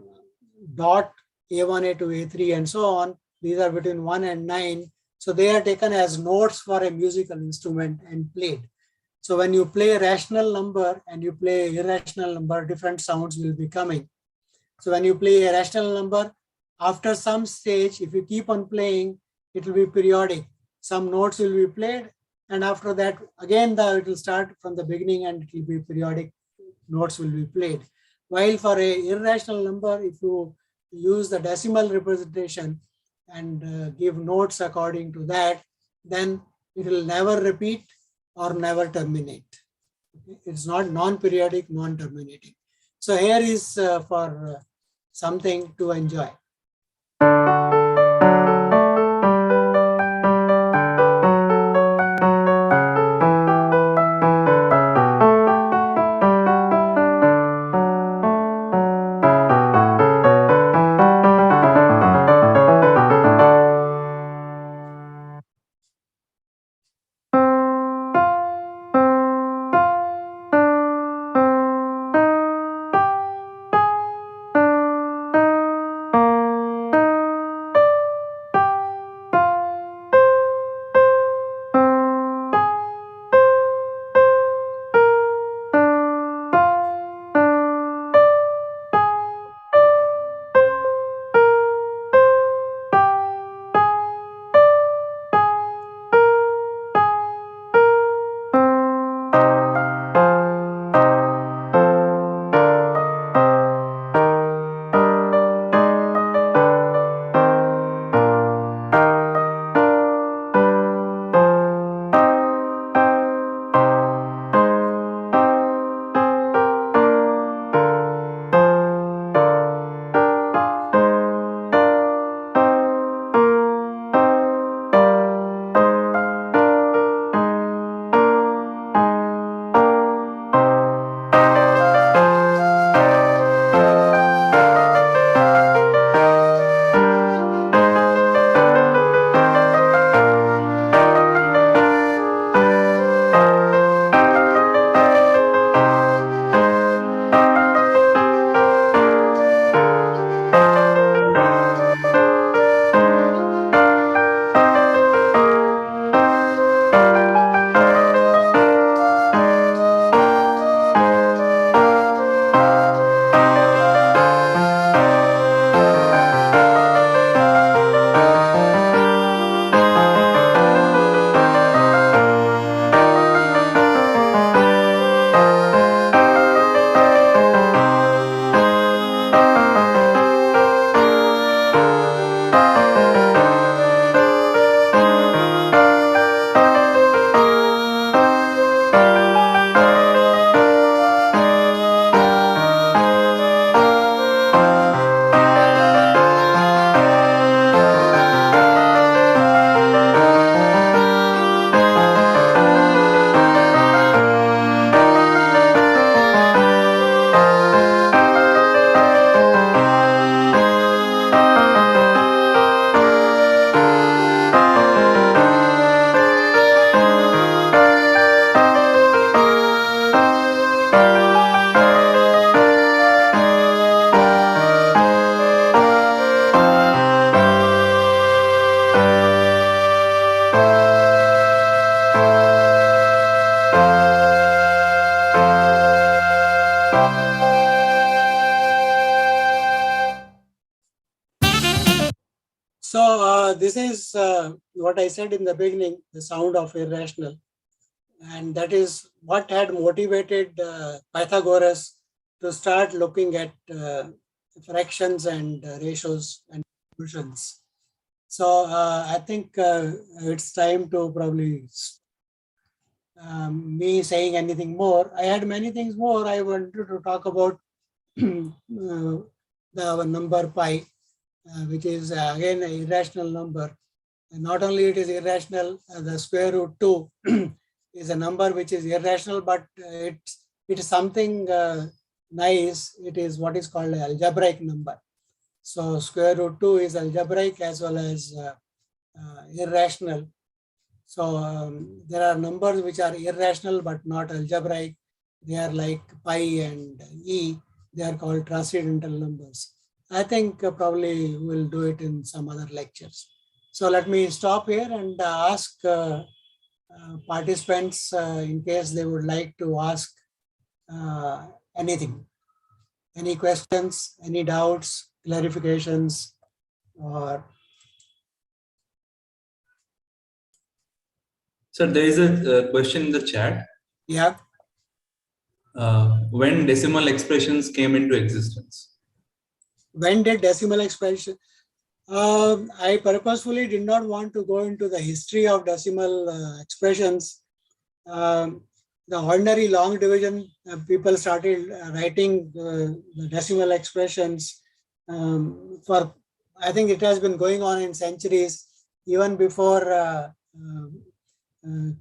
dot A1, A2, A3, and so on. These are between 1 and 9. So they are taken as notes for a musical instrument and played. So when you play a rational number and you play an irrational number, different sounds will be coming. So when you play a rational number, after some stage, if you keep on playing, it will be periodic. Some notes will be played, and after that, again, it will start from the beginning and it will be periodic. Notes will be played. While for a irrational number, if you use the decimal representation and give notes according to that, then it will never repeat or never terminate. Okay? It's not non-periodic, non-terminating. So here is for something to enjoy. this is what I said in the beginning, the sound of irrational. And that is what had motivated Pythagoras to start looking at fractions and ratios and distributions. So I think it's time to probably me saying anything more. I had many things more. I wanted to talk about the number pi, which is again an irrational number. And not only it is irrational, the square root 2 is a number which is irrational, but it is something nice. It is what is called an algebraic number. So square root 2 is algebraic as well as irrational. So there are numbers which are irrational but not algebraic. They are like pi and e. They are called transcendental numbers. I think probably we'll do it in some other lectures. So let me stop here and ask participants in case they would like to ask anything. Any questions, any doubts, clarifications, or... So there is a question in the chat. Yeah. When decimal expressions came into existence? When did decimal expression? I purposefully did not want to go into the history of decimal expressions. The ordinary long division, people started writing the decimal expressions for, I think it has been going on in centuries, even before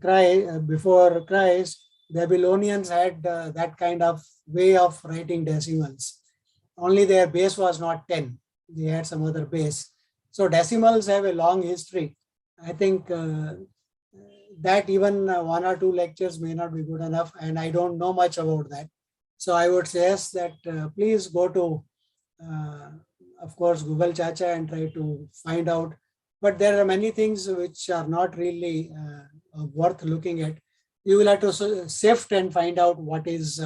Christ. Babylonians had that kind of way of writing decimals. Only their base was not 10. They had some other base. So decimals have a long history. I think that even 1 or 2 lectures may not be good enough, and I don't know much about that. So I would suggest that please go to, of course, Google Chacha and try to find out. But there are many things which are not really worth looking at. You will have to sift and find out what is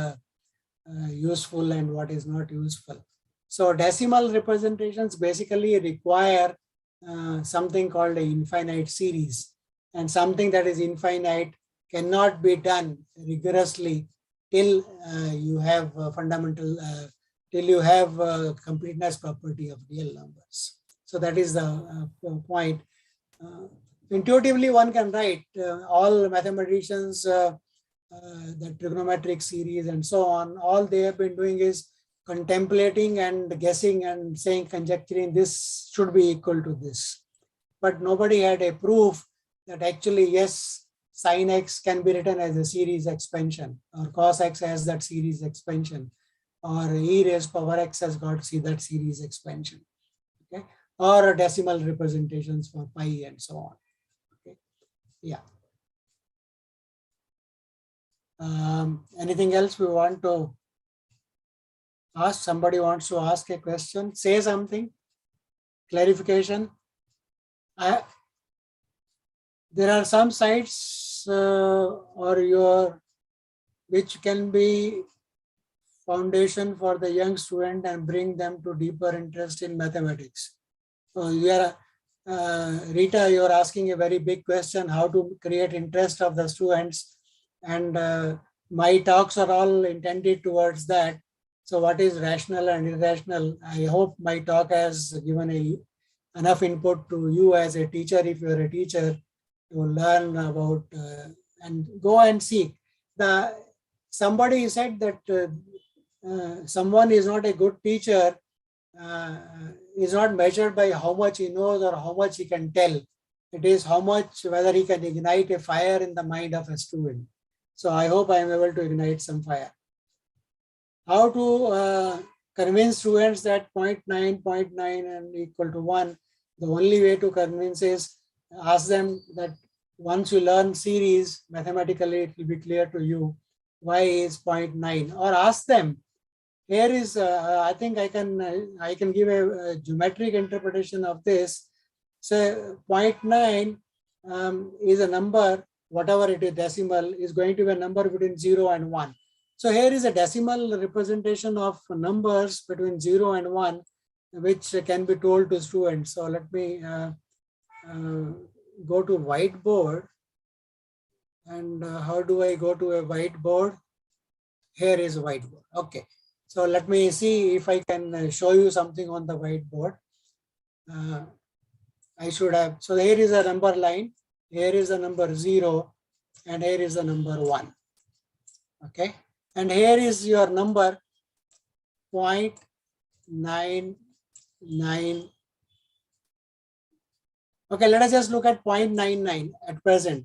useful and what is not useful. So decimal representations basically require something called an infinite series, and something that is infinite cannot be done rigorously till you have fundamental, till you have completeness property of real numbers. So that is the point. Intuitively, one can write all mathematicians, the trigonometric series and so on. All they have been doing is contemplating and guessing and saying, conjecturing this should be equal to this. But nobody had a proof that actually, yes, sin x can be written as a series expansion, or cos x has that series expansion, or e raised power x has got that series expansion. Okay, or decimal representations for pi and so on. Okay, yeah. Anything else we want to ask? Somebody wants to ask a question, say something, clarification. There are some sites which can be foundation for the young student and bring them to deeper interest in mathematics. So you are, Rita, you are asking a very big question, how to create interest of the students, and my talks are all intended towards that. So what is rational and irrational? I hope my talk has given enough input to you as a teacher, if you are a teacher, to learn about and go and seek. Somebody said that someone is not a good teacher, is not measured by how much he knows or how much he can tell. It is how much, whether he can ignite a fire in the mind of a student. So I hope I am able to ignite some fire. How to convince students that 0.9 and equal to 1. The only way to convince is ask them that once you learn series, mathematically it will be clear to you why is 0.9, or ask them. Here is, I think I can give a geometric interpretation of this. So 0.9 is a number, whatever it is, decimal, is going to be a number between 0 and 1. So here is a decimal representation of numbers between 0 and 1, which can be told to students. So let me go to whiteboard. And how do I go to a whiteboard? Here is a whiteboard. Okay. So let me see if I can show you something on the whiteboard. I should have. So here is a number line. Here is a number 0. And here is a number 1. Okay. And here is your number 0.99. Okay, let us just look at 0.99 at present.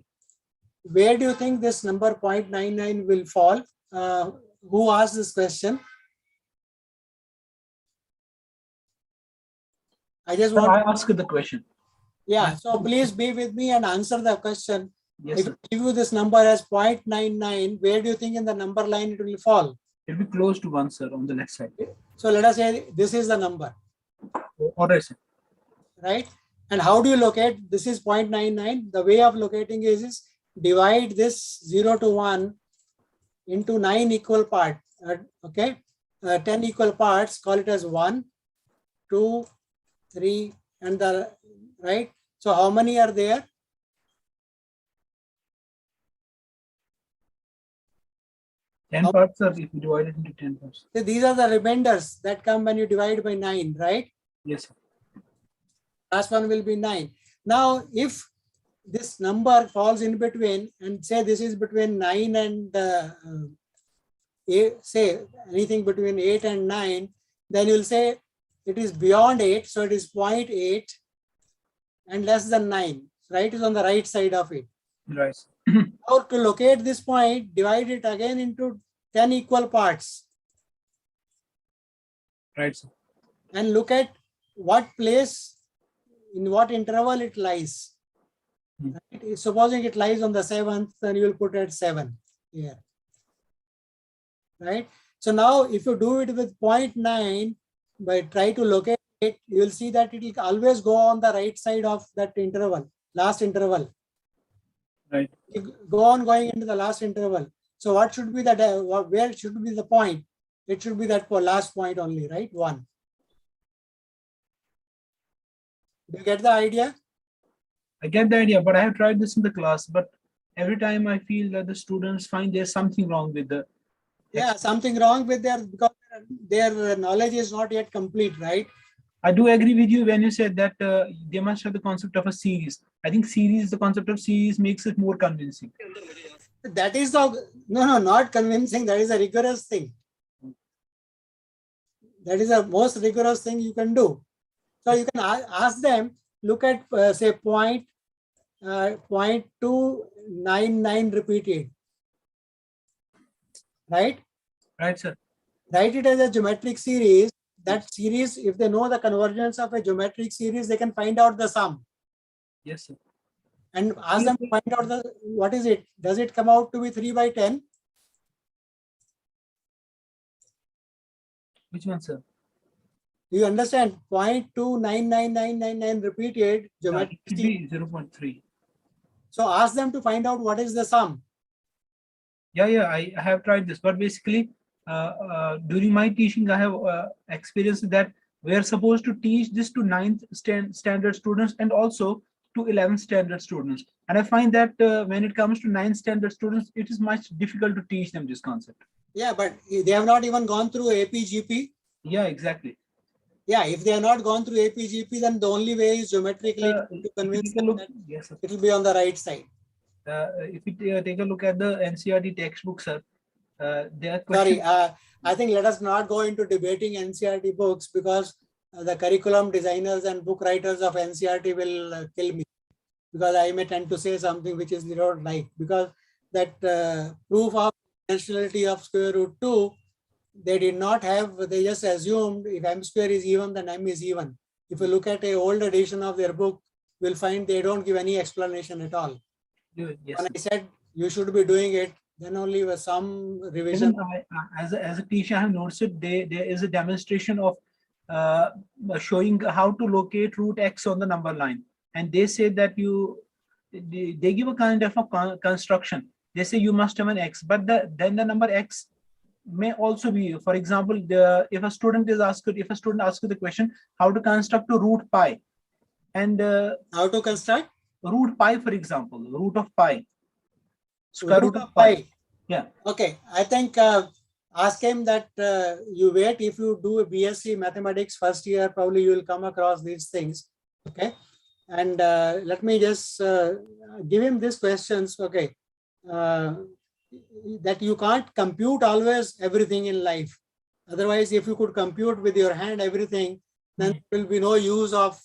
Where do you think this number 0.99 will fall? Who asked this question? I just want I asked the question. Yeah, so please be with me and answer the question. Yes, if sir. I give you this number as 0.99, where do you think in the number line it will fall? It will be close to 1, sir, on the left side. So let us say this is the number. All right, sir. Right? And how do you locate? This is 0.99. The way of locating is divide this 0 to 1 into 9 equal parts. Okay? 10 equal parts, call it as 1, 2, 3, and the right. So how many are there? Ten parts, sir, if you divide it into 10 parts. So these are the remainders that come when you divide by 9, right? Yes, sir. Last one will be 9. Now, if this number falls in between, and say this is between 9 and 8, say anything between 8 and 9, then you'll say it is beyond 8, so it is 0.8 and less than 9, right? Is on the right side of it. Right. Now to locate this point, divide it again into 10 equal parts. Right, sir. And look at what place, in what interval it lies. Right? Supposing it lies on the 7th, then you will put it 7 here. Right? So now if you do it with 0.9, by try to locate it, you will see that it will always go on the right side of that interval, last interval. Right. You go on going into the last interval. So what should be the, where should be the point? It should be that last point only, right? 1. Do you get the idea? I get the idea, but I have tried this in the class, but every time I feel that the students find there's something wrong with the... Yeah, something wrong with because their knowledge is not yet complete, right? I do agree with you when you said that they must have the concept of a series. I think the concept of series makes it more convincing. That is not convincing. That is a rigorous thing. That is the most rigorous thing you can do. So you can ask them, look at say 0.299 repeated. Right? Right, sir. Write it as a geometric series. That series, if they know the convergence of a geometric series, they can find out the sum. Yes, sir. And ask them to find out what is it? Does it come out to be 3 by 10? Which one, sir? Do you understand? 0.299999 repeated geometric It should series. be 0.3. So ask them to find out what is the sum. Yeah, I have tried this, but basically during my teaching, I have experienced that we are supposed to teach this to 9th standard students and also to 11th standard students. And I find that when it comes to 9th standard students, it is much difficult to teach them this concept. Yeah, but they have not even gone through APGP. Yeah, exactly. Yeah, if they have not gone through APGP, then the only way is geometrically to convince them that yes, it will be on the right side. If you take a look at the NCERT textbooks, sir, there are questions. Sorry, I think let us not go into debating NCERT books because the curriculum designers and book writers of NCERT will kill me because I may tend to say something which is they don't like, because that proof of irrationality of square root 2, they did not have, they just assumed if m square is even, then m is even. If you look at an old edition of their book, we'll find they don't give any explanation at all. Yes. When I said you should be doing it, then only with some revision. As a teacher, I have noticed there is a demonstration of showing how to locate root x on the number line. And they say that they give a kind of a construction. They say you must have an x, but then the number x may also be, for example, if a student asks you the question, how to construct a root pi. And How to construct? root pi, for example, root of pi. Square root of pi. Yeah. Okay, I think ask him that you wait. If you do a BSc mathematics first year, probably you will come across these things. Okay, and let me just give him these questions. Okay, that you can't compute always everything in life. Otherwise, if you could compute with your hand everything, then there will be no use of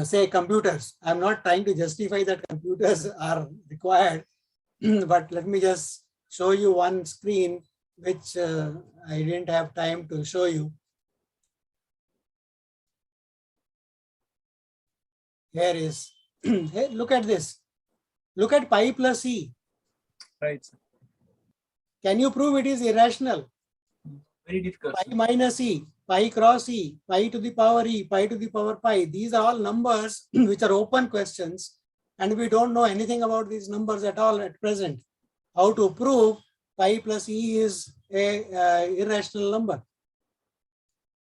say computers. I'm not trying to justify that computers are required, but let me just show you one screen which I didn't have time to show you. Here is, hey, look at this. Look at pi plus e. Right. Can you prove it is irrational? Very difficult. Pi minus e, pi cross e, pi to the power e, pi to the power pi. These are all numbers which are open questions, and we don't know anything about these numbers at all at present. How to prove pi plus e is a irrational number?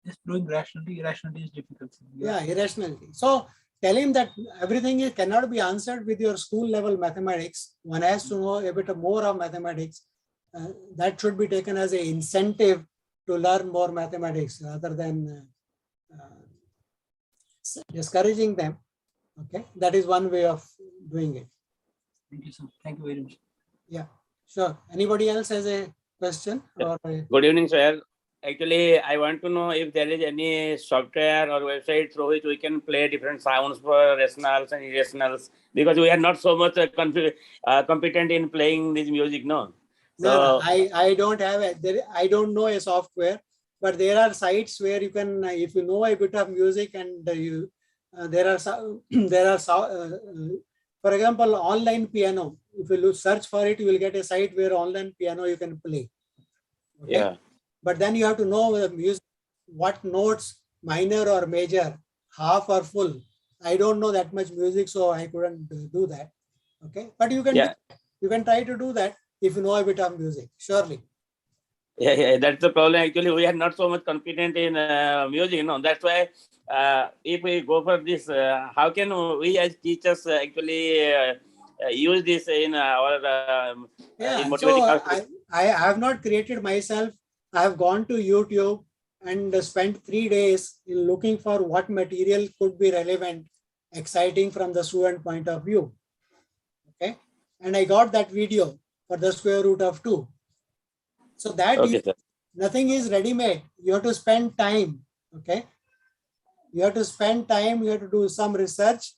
Just proving rationality. Irrationality is difficult. Yeah, irrationality. So tell him that everything cannot be answered with your school level mathematics. One has to know a bit more of mathematics. That should be taken as an incentive to learn more mathematics rather than discouraging them. Okay, that is one way of doing it. Thank you, sir. Thank you very much. Yeah, sure. Anybody else has a question? Or Good evening, sir. Actually, I want to know if there is any software or website through which we can play different sounds for rationals and irrationals, because we are not so much competent in playing this music, no? No, I don't have I don't know a software, but there are sites where you can, if you know a bit of music, and you for example, online piano. If you search for it, you will get a site where online piano you can play. Okay? Yeah. But then you have to know the music, what notes, minor or major, half or full. I don't know that much music, so I couldn't do that. Okay, but you can you can try to do that if you know a bit of music, surely. Yeah, that's the problem. Actually, we are not so much confident in music, no. That's why if we go for this, how can we as teachers actually use this in our in motivating so us? I have not created myself. I have gone to YouTube and spent 3 days in looking for what material could be relevant, exciting from the student point of view. Okay, and I got that video for the square root of 2. So that is, nothing is ready-made. You have to spend time. Okay, you have to spend time. You have to do some research.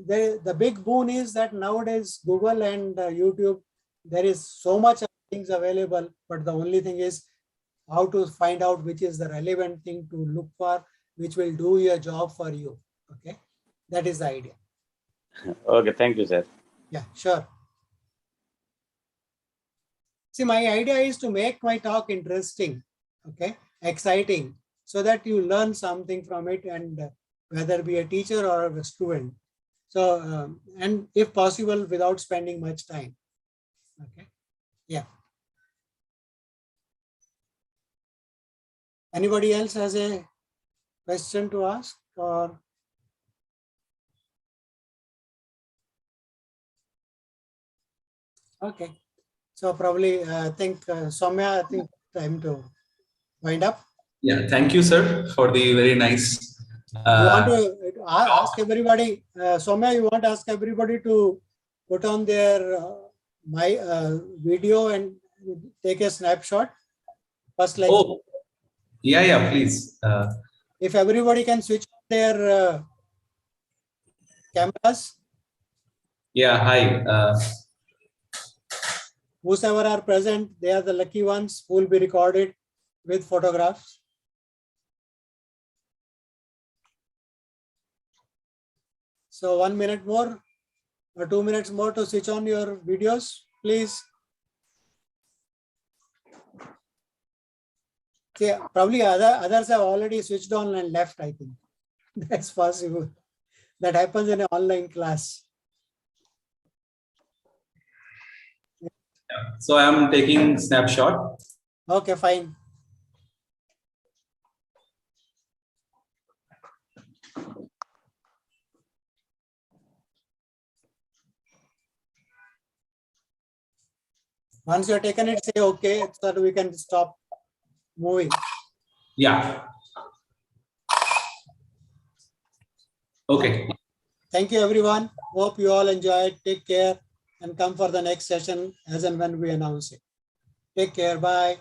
The big boon is that nowadays Google and YouTube, there is so much of things available, but the only thing is how to find out which is the relevant thing to look for, which will do your job for you. Okay, that is the idea. Okay, thank you, sir. Yeah, sure. See, my idea is to make my talk interesting, okay, exciting, so that you learn something from it, and whether be a teacher or a student. So, and if possible, without spending much time. Okay, yeah. Anybody else has a question to ask, or? Okay, so probably I think Soumya, I think time to wind up. Yeah, thank you, sir, for the very nice. You want to ask everybody, Soumya, you want to ask everybody to put on their my video and take a snapshot first, like. Oh, yeah, please. If everybody can switch on their cameras. Yeah, hi. Whosoever are present, they are the lucky ones who will be recorded with photographs. So 1 minute more or 2 minutes more to switch on your videos, please. See, probably others have already switched on and left, I think. That's possible. That happens in an online class. Yeah. So I'm taking snapshot. Okay, fine. Once you have taken it, say okay, so that we can stop moving. Yeah. Okay. Thank you, everyone. Hope you all enjoyed. Take care and come for the next session as and when we announce it. Take care. Bye.